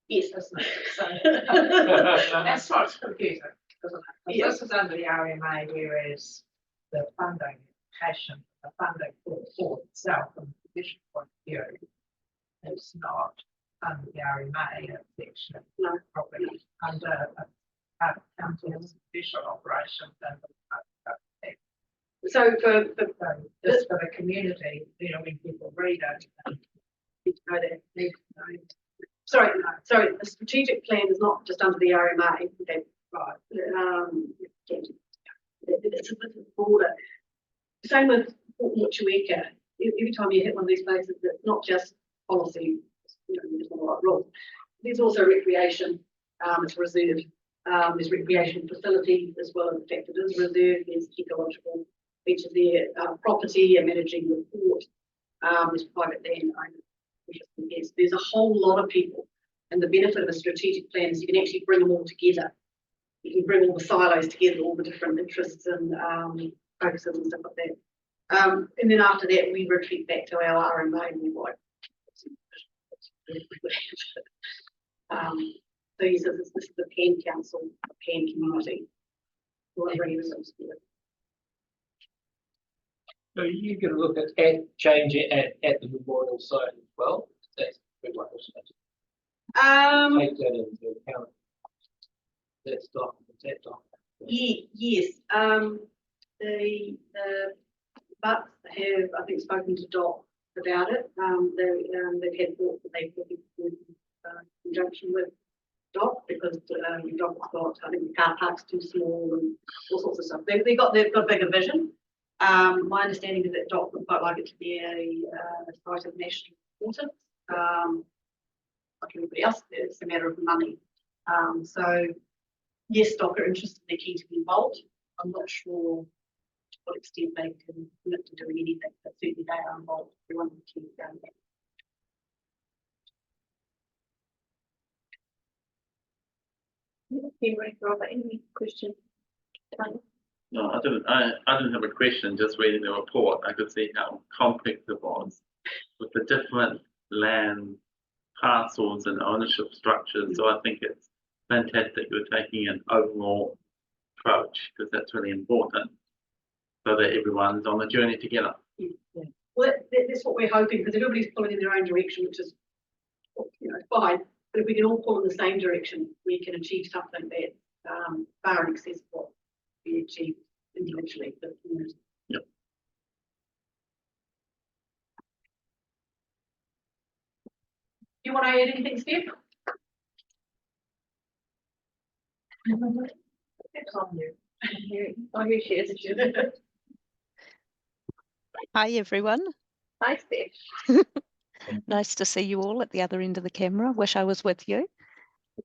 Yes, isn't it? So that's what's confusing. This is under the RMA, whereas the funding passion, the funding for itself from the division point of view is not under the RMA. It's actually probably under council's official operations and so for this for the community, when people read it, sorry, the strategic plan is not just under the RMA. Okay, right. It's a bit broader. Same with Wetland. Every time you hit one of these places, it's not just policy, there's not a lot of rules. There's also recreation, it's reserved. There's recreation facilities as well as the fact that it is reserved. There's ecological features there, property and managing the port. There's private land owners. Yes, there's a whole lot of people, and the benefit of a strategic plan is you can actually bring them all together. You can bring all the silos together, all the different interests and focuses and stuff like that. And then after that, we retreat back to our RMA and we're like, so he says this is the PAN Council, PAN community. So you're going to look at changing at the memorial site as well. That's good one, isn't it? Take that into account. That's document. Yes. The Bucks have, I think, spoken to Doc about it. They've had thoughts that they could be in conjunction with Doc because Doc has got, I think, the car park's too small and all sorts of stuff. They've got a bigger vision. My understanding is that Doc would quite like it to be a site of national importance. Like everybody else, it's a matter of money. So yes, Doc are interested, they're keen to be involved. I'm not sure to what extent they can commit to doing anything, but certainly they are involved. Everyone can keep going there. Robert, any question? No, I didn't have a question. Just reading the report, I could see how complex it was with the different land parcels and ownership structures. So I think it's fantastic we're taking an overall approach because that's really important, so that everyone's on the journey together. Yeah. Well, that's what we're hoping, because everybody's pulling in their own direction, which is fine. But if we can all pull in the same direction, we can achieve something that far in excess of what we achieve individually. Yep. Do you want to add anything, Steph? it's on you. Oh, here she is. Hi everyone. Hi, Steph. Nice to see you all at the other end of the camera. Wish I was with you.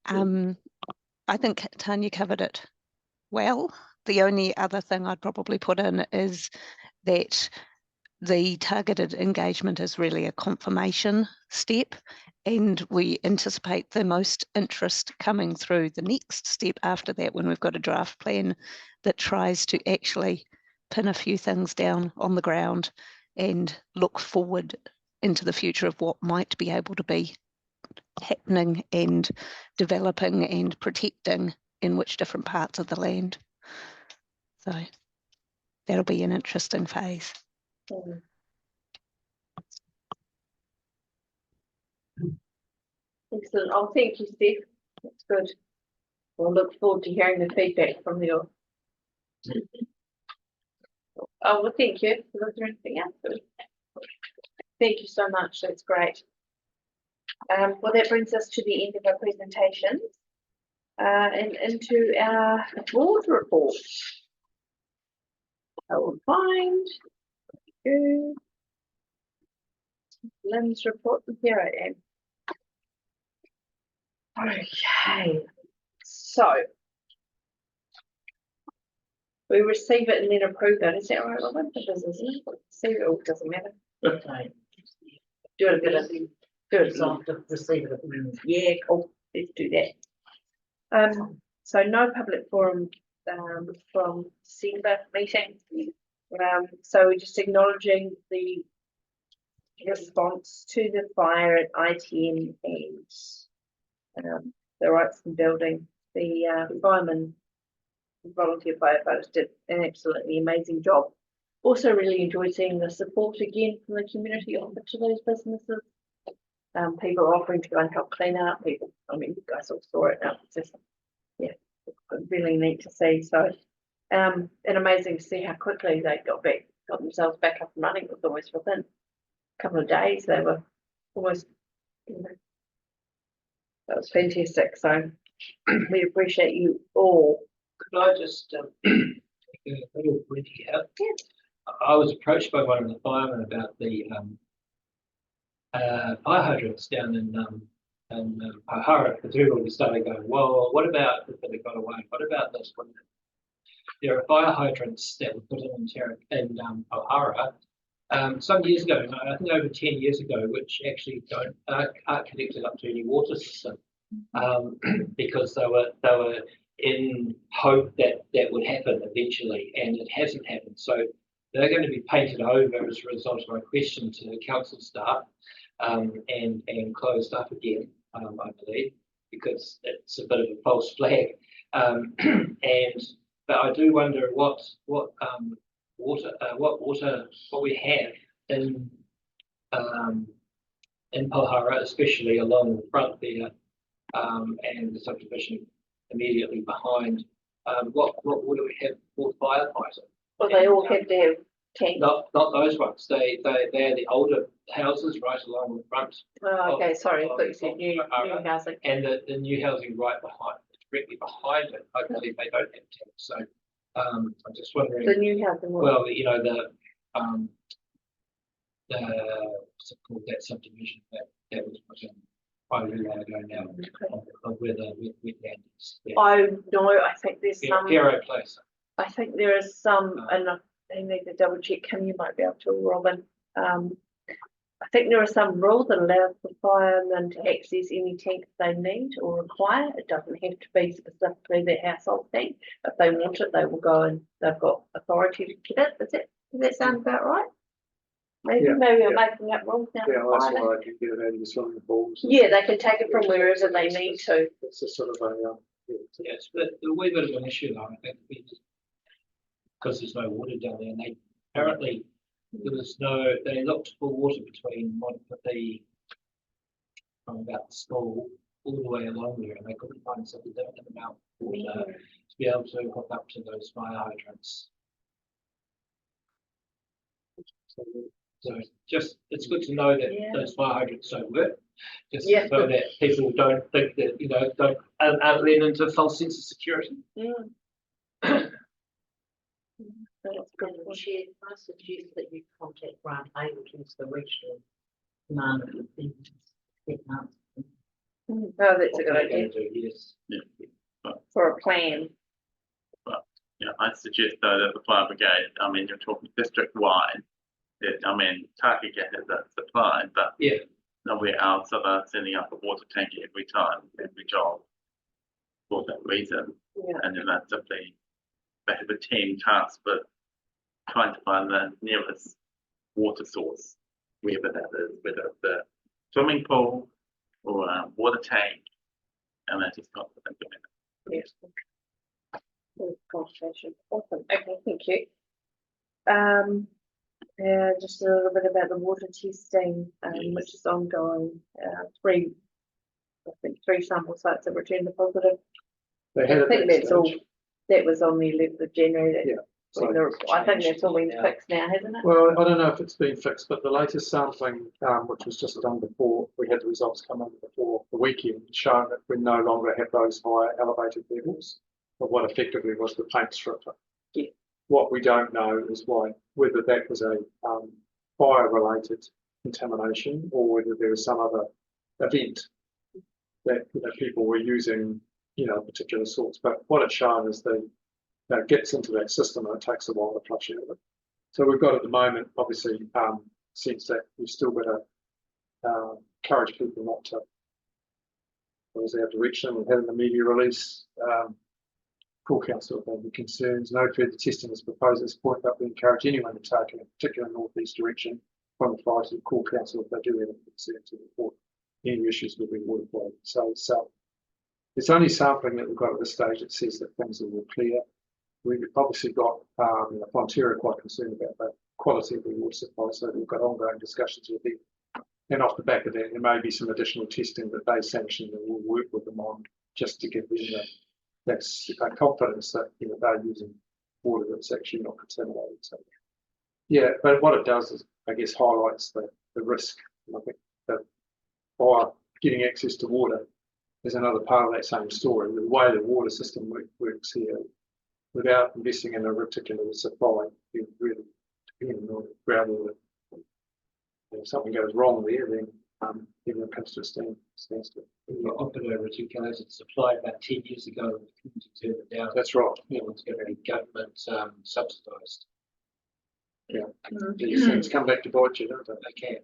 I think Tanya covered it well. The only other thing I'd probably put in is that the targeted engagement is really a confirmation step, and we anticipate the most interest coming through the next step after that, when we've got a draft plan that tries to actually pin a few things down on the ground and look forward into the future of what might be able to be happening and developing and protecting in which different parts of the land. So that'll be an interesting phase. Excellent. Oh, thank you, Steph. That's good. We'll look forward to hearing the feedback from you. Oh, well, thank you. Was there anything else? Thank you so much. That's great. Well, that brings us to the end of our presentations and into our board report. I will find Lynn's report. Here I am. Okay, so we receive it and then approve it. Is that right, Robin? It does, isn't it? Receive it, or it doesn't matter. Okay. Do it a bit of after receive it. Yeah, cool. Let's do that. So no public forum from December meeting. So we're just acknowledging the response to the fire at ITM and the rights and building. The firemen, volunteer firefighters did an absolutely amazing job. Also really enjoyed seeing the support again from the community offered to those businesses. People offering to go and help clean up, people, I mean, you guys all saw it now, it's just, yeah, really neat to see. So, and amazing to see how quickly they got themselves back up and running. It was almost within a couple of days, they were almost, you know, that was fantastic. So we appreciate you all. Could I just take a little briefly out? Yeah. I was approached by one of the firemen about the fire hydrants down in Pohara, because everybody started going, well, what about if they got away? What about this? There are fire hydrants that were put in Pohara some years ago, I think over 10 years ago, which actually aren't connected up to any water system, because they were in hope that that would happen eventually, and it hasn't happened. So they're going to be painted over as a result of my question to the council staff, and closed up again, I believe, because it's a bit of a false flag. But I do wonder what we have in Pohara, especially along the front there, and the subdivision immediately behind. What do we have for firefighter? Well, they all have their tanks. Not those ones. They're the older houses right along the front. Oh, okay, sorry, I thought you said new housing. And the new housing right behind, directly behind it. I believe they don't have tanks. So I'm just wondering. The new housing. Well, you know, the what's it called, that subdivision that was put in quite a while ago now, of where the wetland is. Yeah. Oh no, I think there's some. Hero Place. I think there is some, and I need to double check. Kim, you might be able to, Robin. I think there are some rules that allow the firemen to access any tank they need or require. It doesn't have to be specifically their household tank. If they want it, they will go and they've got authority to get it. Does that sound about right? Maybe I'm making up rules now. Yeah, that's why I can get it out of the swimming pools. Yeah, they can take it from wherever they need to. It's a sort of a yes, but a wee bit of an issue though, I think, because there's no water down there, and they apparently they looked for water from about the school all the way along there, and they couldn't find something that amount of water to be able to hook up to those fire hydrants. So just, it's good to know that those fire hydrants don't work, just so that people don't think that, you know, aren't led into a false sense of security. That's good. Chair, can I suggest that you contact Grant Hay, which is the regional commander of things. Oh, that's a good idea Yes. for a plan. Yeah, I suggest though that the fire brigade, I mean, you're talking district wide. I mean, Tarakohe has that supply, but Yeah. nowhere else are sending up a water tank every time, every job for that reason. Yeah. And then that's simply, they have a team tasked with trying to find the nearest water source, wherever that is, whether it's the swimming pool or a water tank, and they just got to think of it. Yes. Good conversation. Awesome. Okay, thank you. Yeah, just a little bit about the water testing, which is ongoing. I think 3 sample sites have returned a positive. They had I at think that that's all. stage. That was on the 11th of January. That Yeah, when so- the report- I think that's all been Yeah. fixed now, hasn't it? Well, I don't know if it's been fixed, but the latest sampling, which was just done before, we had the results come in before the weekend, showing that we no longer have those higher elevated levels of what effectively was the paint stripper. Yeah. What we don't know is whether that was a fire-related contamination or whether there was some other event that people were using, particular sorts. But what it's shown is that it gets into that system and it takes a while to flush out of it. So we've got at the moment, obviously, sense that we've still got to encourage people not to. What was our direction? We've had an immediate release. Full council have any concerns. No further testing is proposed at this point, but we encourage anyone to take in a particular northeast direction from the fire to the core council if they do have a concern to report any issues with the water flow. So it's only sampling that we've got at this stage that says that things are all clear. We've obviously got Fonterra quite concerned about the quality of the water supply, so we've got ongoing discussions with them. And off the back of that, there may be some additional testing that they sanction that we'll work with them on just to give them that's confidence that they're using water that's actually not contaminated. So yeah, but what it does is, I guess, highlights the risk. And I think that by getting access to water is another part of that same story. The way the water system works here, without investing in a reticular supply, you really depending on groundwater. If something goes wrong there, then everyone comes to a standstill. We were offered a reticulated supply about 10 years ago. We couldn't turn it down. That's right. It's going to be government subsidised. Yeah. These things come back to bite you, don't they? They can.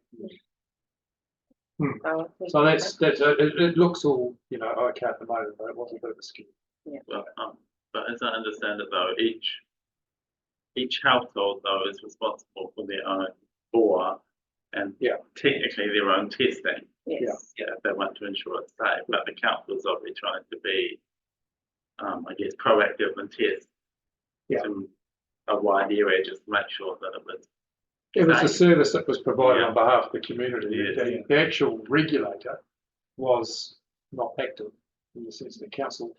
Oh, So it looks all okay at the moment, but it was a bit of a scheme. Well, but as I understand it though, each household though is responsible for their own bore and technically their own testing. Yes. Yeah, if they want to ensure it's safe, but the council's obviously trying to be, I guess, proactive and test to a wide area just to make sure that it was. It was a service that was provided on Yeah. behalf of the community. Yes. The actual regulator was not active in the sense that the council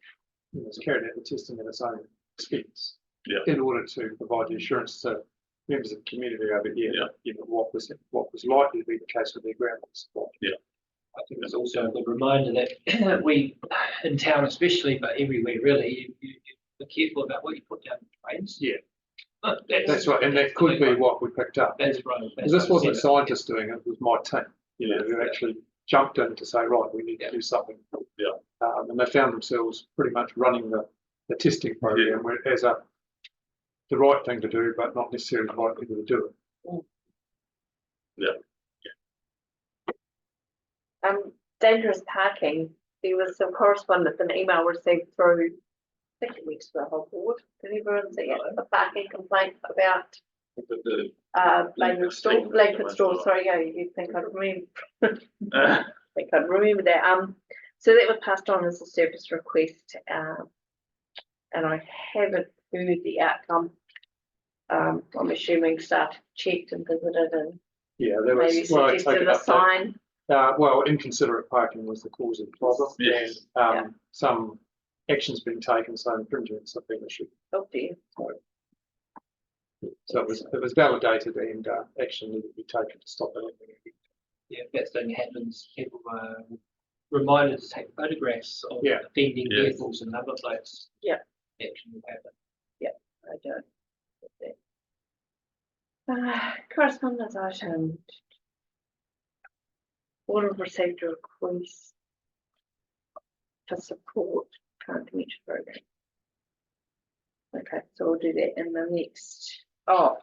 was carrying out the testing at its own expense in order to provide the assurance to members of the community over here that what was likely to be the case with their groundwater supply. Yeah. I think it's also a good reminder that we, in town especially, but everywhere really, you're careful about what you put down the drains. Yeah. That's right, and that could be what we picked up. That's right. Because this wasn't scientists doing it, it was my team, who actually jumped in to say, right, we need to do something. Yeah. And they found themselves pretty much running the testing program as the right thing to do, but not necessarily the right people to do it. Dangerous parking. There was some correspondence, an email received through, I think it went to the whole board. Did everyone see it? A parking complaint about Langford Store. Sorry, you think I'd remember? I think I'd remember that. So that was passed on as a service request, and I haven't heard the outcome. I'm assuming staff checked and visited and there maybe was suggested a sign. Inconsiderate parking was the cause of the problem, and some actions being taken, so infringements have been issued. Oh dear. So it was validated and action needed to be taken to stop it. Yeah, if that thing happens, people are reminded to take photographs of offending vehicles and number plates. Yeah. Action will happen. Yeah, I don't. Correspondence item. Board have received a request for support current dementia program. Okay, so we'll do that in the next. Oh,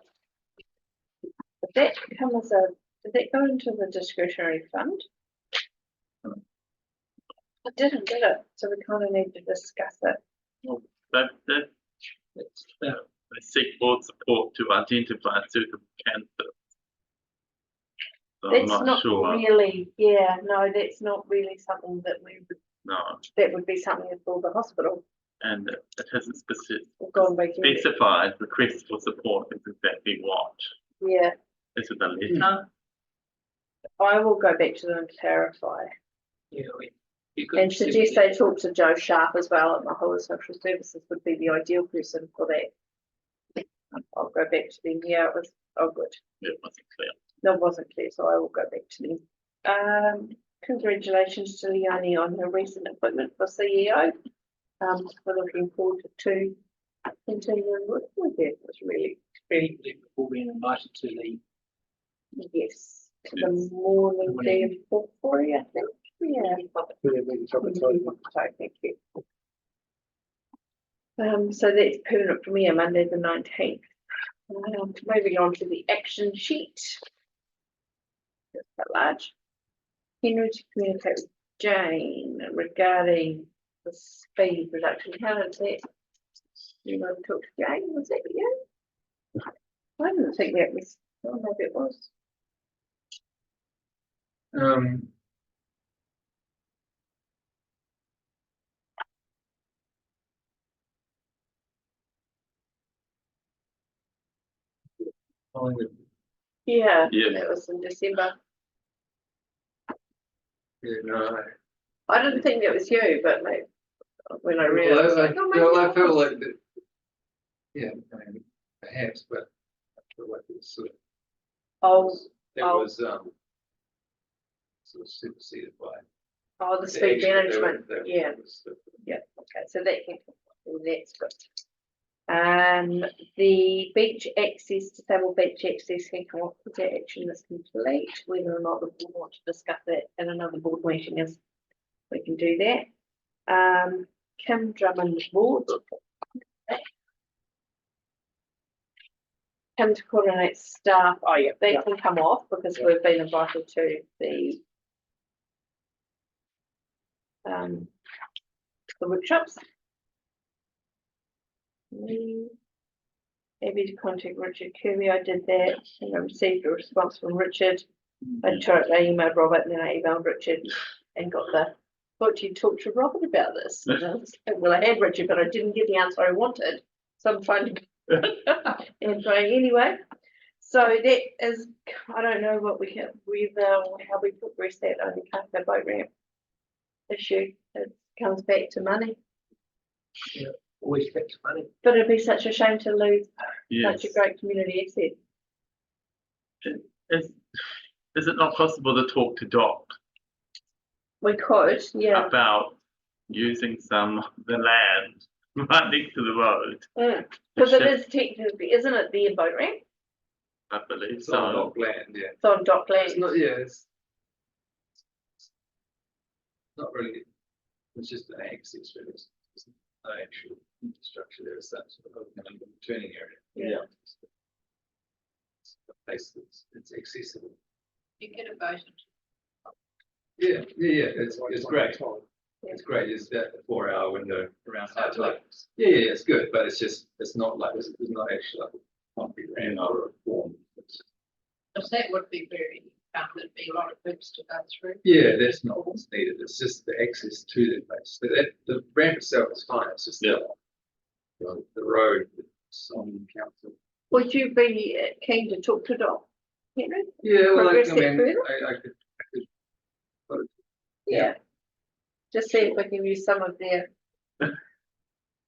did that come as a? Did that go into the discretionary fund? It didn't, did it? So we kind of need to discuss it. Well, they seek board support to identify suitable candidates. So I'm That's not sure. really, yeah, no, that's not really something that we would. No, That would be something for the hospital. and it hasn't Gone back in. specified request for support is exactly what. Yeah, Is it a letter? I will go back to them and clarify. Yeah, you could And suggest they talk to Joe Sharp as well at Mahua Social Services would be the ideal person for that. I'll go back to them. Yeah, it was, oh good. It wasn't clear. No, it wasn't clear, so I will go back to them. Congratulations to Leonie on her recent appointment for CEO. We're looking forward to continuing working with her. It was really, before being invited to the yes, to the morning day of 4:40, I think. Yeah. Thank you. So that's permanent for me on Monday the 19th. Moving on to the action sheet. It's quite large. Henry to communicate with Jane regarding the speed reduction. How did that? You want to talk to Jane? Was that you? I didn't think that was. Oh, maybe it was. Yeah, Yes. that was in December. Yeah, no. I didn't think it was you, but maybe when I read it, I was like, oh, maybe I it feel was. like that. Yeah, I mean, perhaps, but I feel like it was sort of. It Oh. was sort of superseded by. Oh, the speed action that they management. were- Yeah. Yeah, okay, so that can, that's good. The beach access, disabled beach access can come off with that action is complete. Whether or not the board want to discuss that in another board meeting is, we can do that. Kim Drummond board. Kim to coordinate staff, oh yeah, that can come off because we've been invited to the workshops. Abby to contact Richard Kirby, I did that and I received a response from Richard. I emailed Robert and then I emailed Richard and got the, thought you'd talk to Robert about this. And I was like, well, I had Richard, but I didn't get the answer I wanted. So I'm trying to, and going anyway. So that is, I don't know what we have, how we progress that on the Kakau boat ramp issue. It comes back to money. Yeah, always back to money. But it'd be such a shame to lose Yes. such a great community asset. Is it not possible to talk to Doc We could, yeah. about using some of the land right next to the road? Because it is technically, isn't it the boat ramp? I believe It's on so. dock land, yeah. It's on dock land. It's not, yeah, it's not really, it's just an access really. It's no actual infrastructure there as such, sort of a turning area. Yeah. It's a place it's accessible. You get a boat. Yeah, it's great. It's great, it's that 4-hour window around high tide. Yeah, it's good, but it's just, it's not like, it's not actually like a concrete ramp or a form. Because that would be very, there'd be a lot of hoops to go through. Yeah, that's not what's needed, it's just the access to the place. The ramp itself is fine, it's just the road that's on the council. Would you be keen to talk to Doc, Henry? Yeah, well, Progress I that mean, further? I could. Yeah. Just see if we can use some of their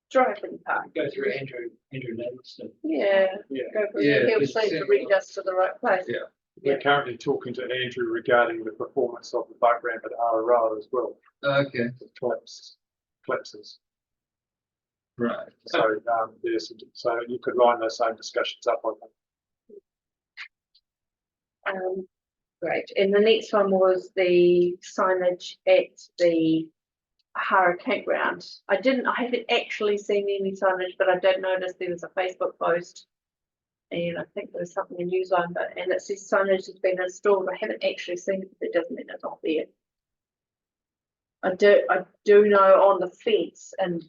driving park. Go through Andrew Livingston. Yeah. Yeah. Go for Yeah, it. He'll it's seem to read us to the right place. Yeah. We're currently talking to Andrew regarding the performance of the boat ramp at Araroa as well. Okay, Collapses. right. So so you could line those same discussions up on them. Great, and the next one was the signage at the Pohara campground. I haven't actually seen any signage, but I did notice there was a Facebook post. And I think there was something in Newsline, and it says signage has been installed. I haven't actually seen it, but it doesn't mean it's not there. I do know on the fence and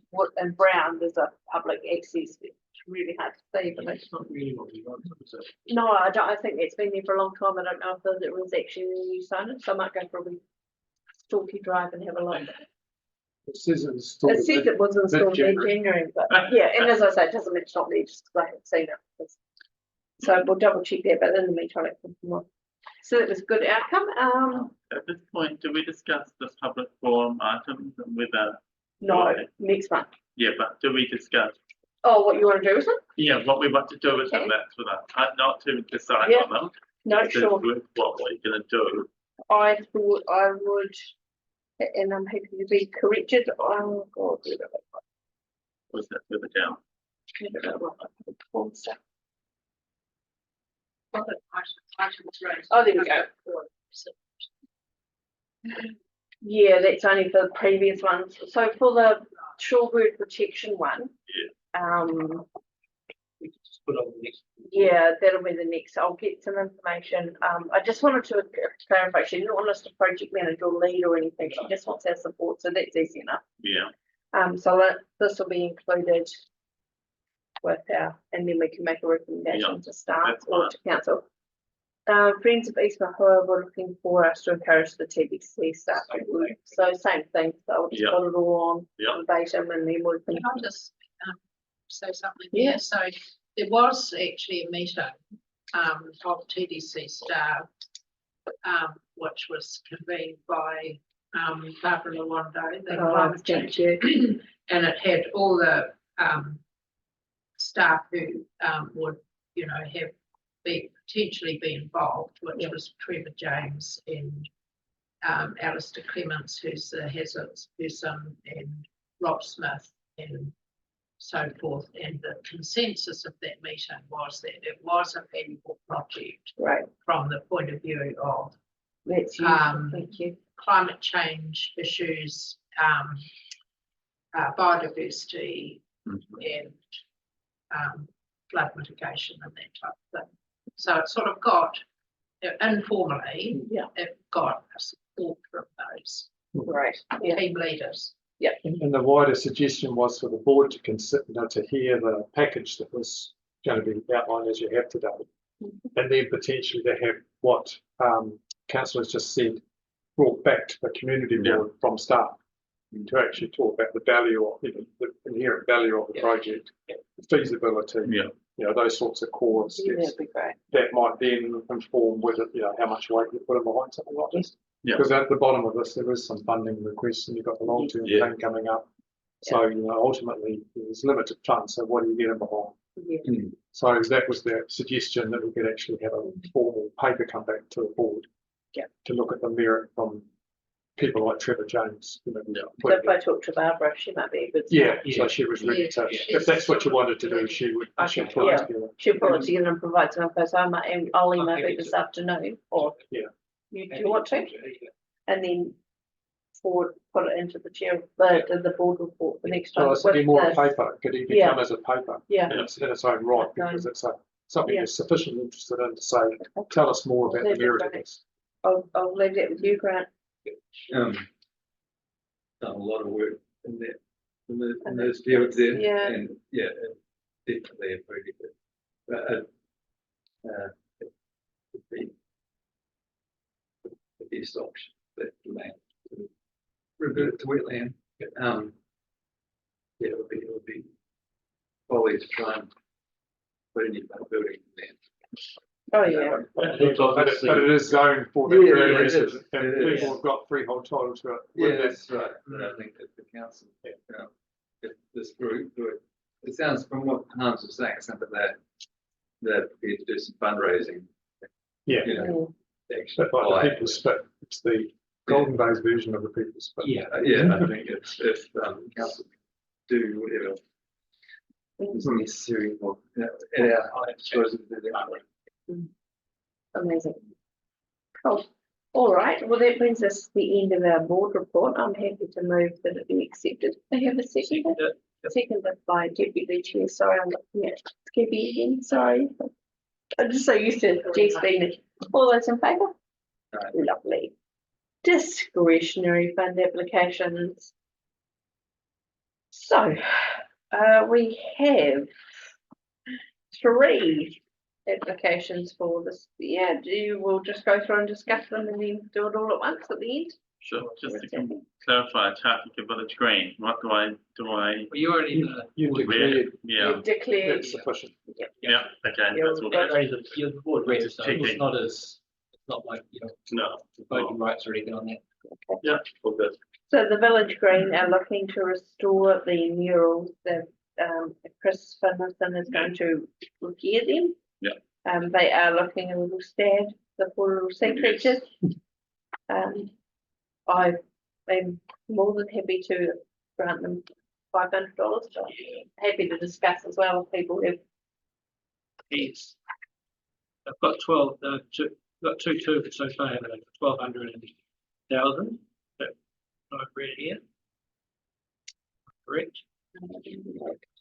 brown there's a public access. It's really hard to see, but It's not really what we want, is it? no, I don't. I think it's been there for a long time. I don't know if there was actually any new signage, so I might go probably Stalky Drive and have a look. It says it was installed. It says it was installed in January. January, but yeah, and as I say, it doesn't mean it's not there just because I haven't seen it. So we'll double check that, but in the meantime, it can come on. So that was a good outcome. At this point, do we discuss the public forum items and whether? No, next month. Yeah, but do we discuss? Oh, what you want to do with it? Yeah, what we want to do with them, Okay. that's what not to decide Yeah. on them. No, just sure. with what we're gonna do. I thought I would, and I'm happy to be corrected. Oh, God. Was that further down? Oh, there we go. Yeah, that's only for the previous ones. So for the shorebird protection one, We can just put on the next. yeah, that'll be the next. I'll get some information. I just wanted to clarify, she didn't want us to project manage or lead or anything. She just wants our support, so that's easy enough. Yeah, So this will be included with our, and then we can make a recommendation to staff that's or fine. to council. Friends of East Mahua were looking for us to encourage the TBC staff to work. So same thing, so I'll just Yeah. put it all Yeah. on verbatim and then we can. Can I just say something Yeah. there? So there was actually a meeting of TDC staff, which was convened by Barbara Lawando, the climate thank change. you. And it had all the staff who would, you know, have potentially be involved, which was Trevor James and Alistair Clements, who's the hazards person, and Rob Smith and so forth. And the consensus of that meeting was that it was a valuable project Right, from the point of view of that's useful, thank you. climate change issues, biodiversity, and flood mitigation and that type of thing. So it sort of got, informally, Yeah. it got a support from those Right, yeah, team leaders. And the wider suggestion was for the board to consider, to hear the package that was going to be outlined as you have today. And then potentially to have what councillors just said brought back to the community board from staff to actually talk about the value of, you know, the inherent value of the project, the feasibility, you know, those sorts of core yeah, steps that'd be great. that might then inform whether, you know, how much weight you put in behind something like this. Yeah. Because at the bottom of this, there is some funding requests and you've got the long-term plan coming up. So, you know, ultimately there's limited funds. So what do you get in behind? Yeah. So that was the suggestion that we could actually have a formal paper come back to the board. Yeah. To look at the merit from people like Trevor James. You know, So if I talk to Barbara, she might be a good. so she was ready to, if that's what you wanted to do, she would, she'll put it together. She'll pull it together and provide some info, so I might, and I'll email you this afternoon, or. Yeah. Do you want to? And then put it into the chair, the board report for next time. So it's only more a with paper, could even Yeah. come as a paper. Yeah. In its own right, because it's something Yeah. you're sufficiently interested in to say, tell us more about the merit of this. I'll leave that with you, Grant. Done a lot of work in that, in those fields there. Yeah. And definitely appreciate it. But it would be the best option, that land, revert to wetland. It would be probably to try and put any building land. Oh, yeah. But it is zoned for that Yeah, very it reason, is. and It is. people have got freehold title to it. Yeah, with that. that's right. But I think that the council, if this group, it sounds from what Hans was saying, it sounds like they're prepared to do some fundraising. Yeah. You know, actually But like buy the it. people's spit, it's the golden days version of the people's spit. Yeah, I think if council do whatever is necessary or at our disposal to do that. Amazing. Cool. All right, well, that brings us to the end of our board report. I'm happy to move that it be accepted. I have a second. Seconded by Deputy Chair. Sorry, I'm looking at Skippy again. Sorry. I'm just so used to Jess being it. All those in favour? Lovely. Discretionary fund applications. So, we have 3 applications for this. Yeah, we'll just go through and discuss them and then do it all at once at the end? Sure, just to clarify, Tarakohe Village Green, what do I? Well, you already, You declared Yeah, You've declared. that's sufficient. yeah, okay, You're that's all. the board read, so Checking. it's not as, it's not like, you know, No, voting rights or anything on that. yeah, all good. So the Village Green are looking to restore the murals that Chris Finlayson is going to repair them. Yeah. They are looking a little sad, the poor little sea creatures. I am more than happy to grant them $500. Happy to discuss as well if people have. Yes. I've got 12, got two so far, haven't I? 1,200 and 1,000. That I've read here. Correct.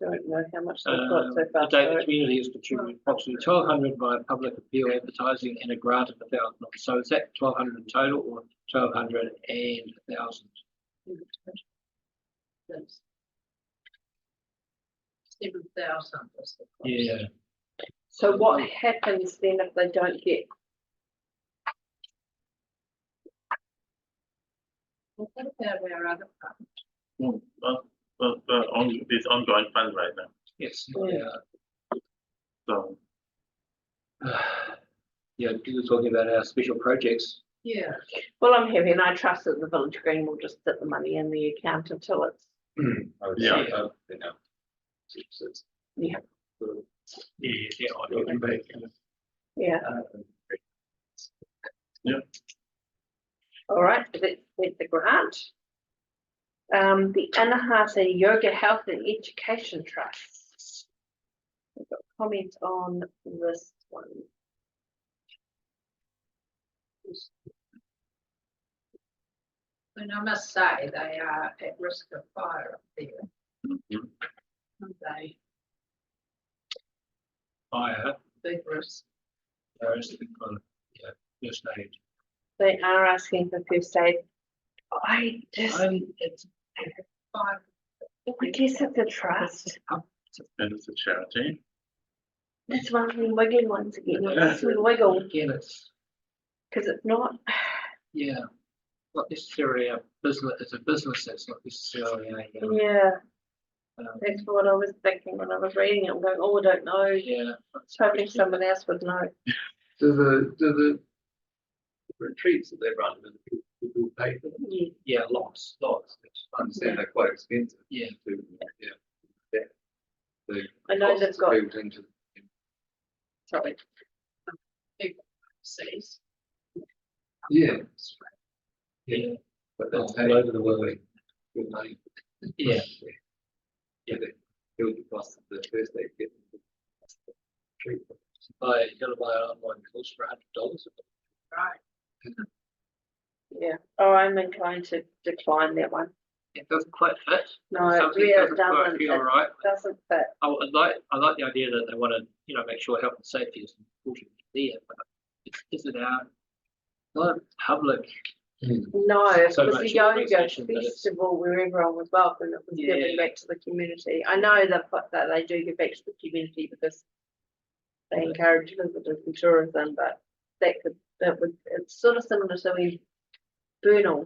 Don't know how much they've got so far. The data community has contributed approximately 1,200 via public appeal advertising and a grant of 1,000. So is that 1,200 in total or 1,200 and 1,000? 7,000. Yeah. So what happens then if they don't get? What about our other fund? There's ongoing fundraising, Yes. Yeah. so. Yeah, you were talking about our special projects. Yeah. Well, I'm happy and I trust that the Village Green will just put the money in the account until it's. Yeah. Yeah. Yeah. Yeah. All right, that's the grant. The Anahata Yoga Health and Education Trust. We've got comments on this one. And I must say, they are at risk of fire up there. Aren't they? Fire. Big risk. First aid. They are asking for first aid. I just, It's Fire. I guess it's a trust. And it's a charity. That's one of the wiggly ones again. It makes me wiggle again, it's, because it's not. yeah, not necessarily a business, it's a business that's not necessarily a, Yeah, that's what I was thinking when I was reading it. I'm going, oh, I don't know. yeah. I was hoping someone else would know. Do the retreats that they run, do the people pay for them? Yeah. Yeah, lots. I understand they're quite expensive. Yeah. Yeah. The I know they've costs got. built into. Sorry. People seas. Yeah. Yeah. But they're All paying over the world. good money. Yeah. Yeah, they build the cost of the first aid kit. Treatment. You gotta buy an online course for $100. Right. Yeah. Oh, I'm inclined to decline that one. It doesn't quite fit. No, Something yeah, it doesn't quite doesn't. feel It right. doesn't fit. I like the idea that they want to, make sure health and safety is important there, but is it our not a public? No, it So was the much yoga organisation, but it's- festival where everyone was welcome. It was giving back to the community. I know that they do give back to the community because they encourage visitors and tourism, but it's sort of similar to when Burnell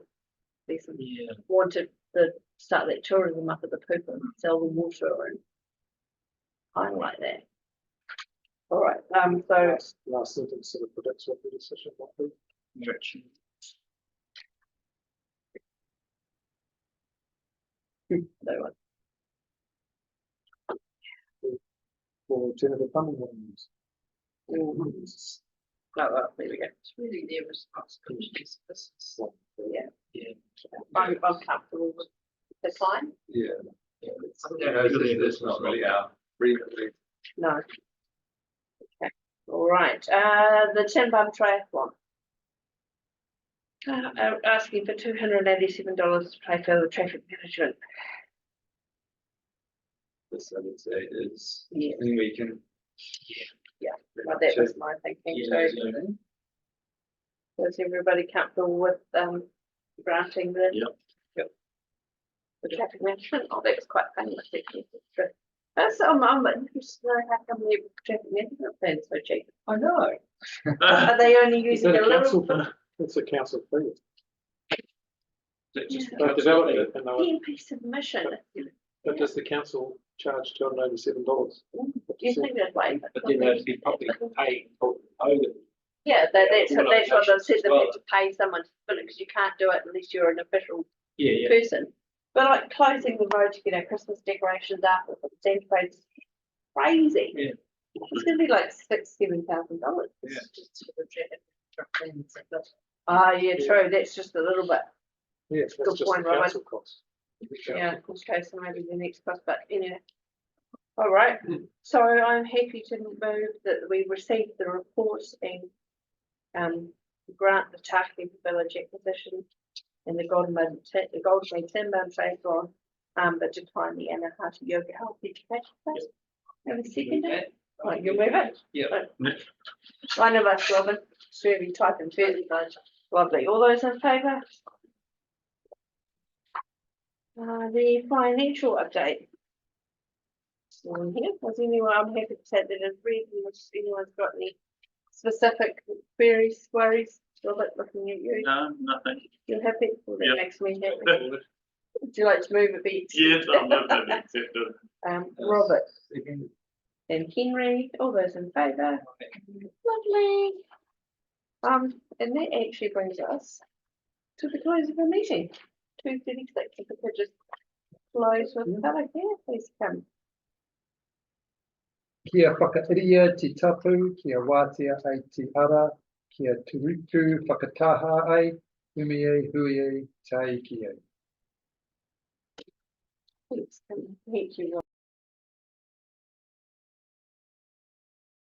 Yeah. wanted to start that tourism up at the poop and sell the water and I like that. All right, so Last sentence sort of predicts what the decision might be. Direction. no one. For alternative funding ones. Oh, well, there we go. It's really their responsibility as a business. Yeah, Yeah. I'm comfortable with the decline. Yeah. It's It's not really our remit. No. Okay, all right, the 10 bum triathlon. Asking for $287 to pay for the traffic management. This I would say is, Yeah. and we can. Yeah, well, that was my thinking too. Was everybody comfortable with granting the? Yep. The traffic management? Oh, that's quite famous. That's I'm interested to know how come the traffic management plan's so cheap. I know. Are they only Is using that a a council little? fee? It's a council fee. Just Yeah. They're developing it and they want, PNP submission. but does the council charge $287? Do you think that way? But then they'd be probably paying for it. Yeah, that's what they said, they Well. had to pay someone to fill it, because you can't do it unless you're an official Yeah, person. But like closing the road to get our Christmas decorations up with the Santa Claus, crazy. Yeah. It's gonna be like $6,000-7,000. Yeah. Ah, yeah, true, that's just a little bit, Yes, that's Good just point, the Robert. council cost. yeah, okay, so maybe the next cost, but anyway. All right, so I'm happy to move that we received the report and grant the Tākei Village acquisition and the Golden Maid Timber phase one, but decline the Anahata Yoga Health Education phase. Have a second? Right, you'll move it? Yeah. One of us, Robin, Shirley, type and Thursday, lovely. All those in favour? The financial update. On here, was anyone, I'm happy to say that it's read, unless anyone's got any specific queries, worries, Robert, looking at you. No, nothing. You're happy? Well, that Yeah. makes me happy. Would you like to move a bit? Yes, I'm not going to accept it. Robert and Henry, all those in favour? Lovely. And that actually brings us to the close of our meeting. 2:36, if we could just close with Karakia, please come. Kia whakairia te tapu, kia wātea ai te ara, kia turutu whakataha ai, umi e hui e tai ki ai. Thanks, thank you.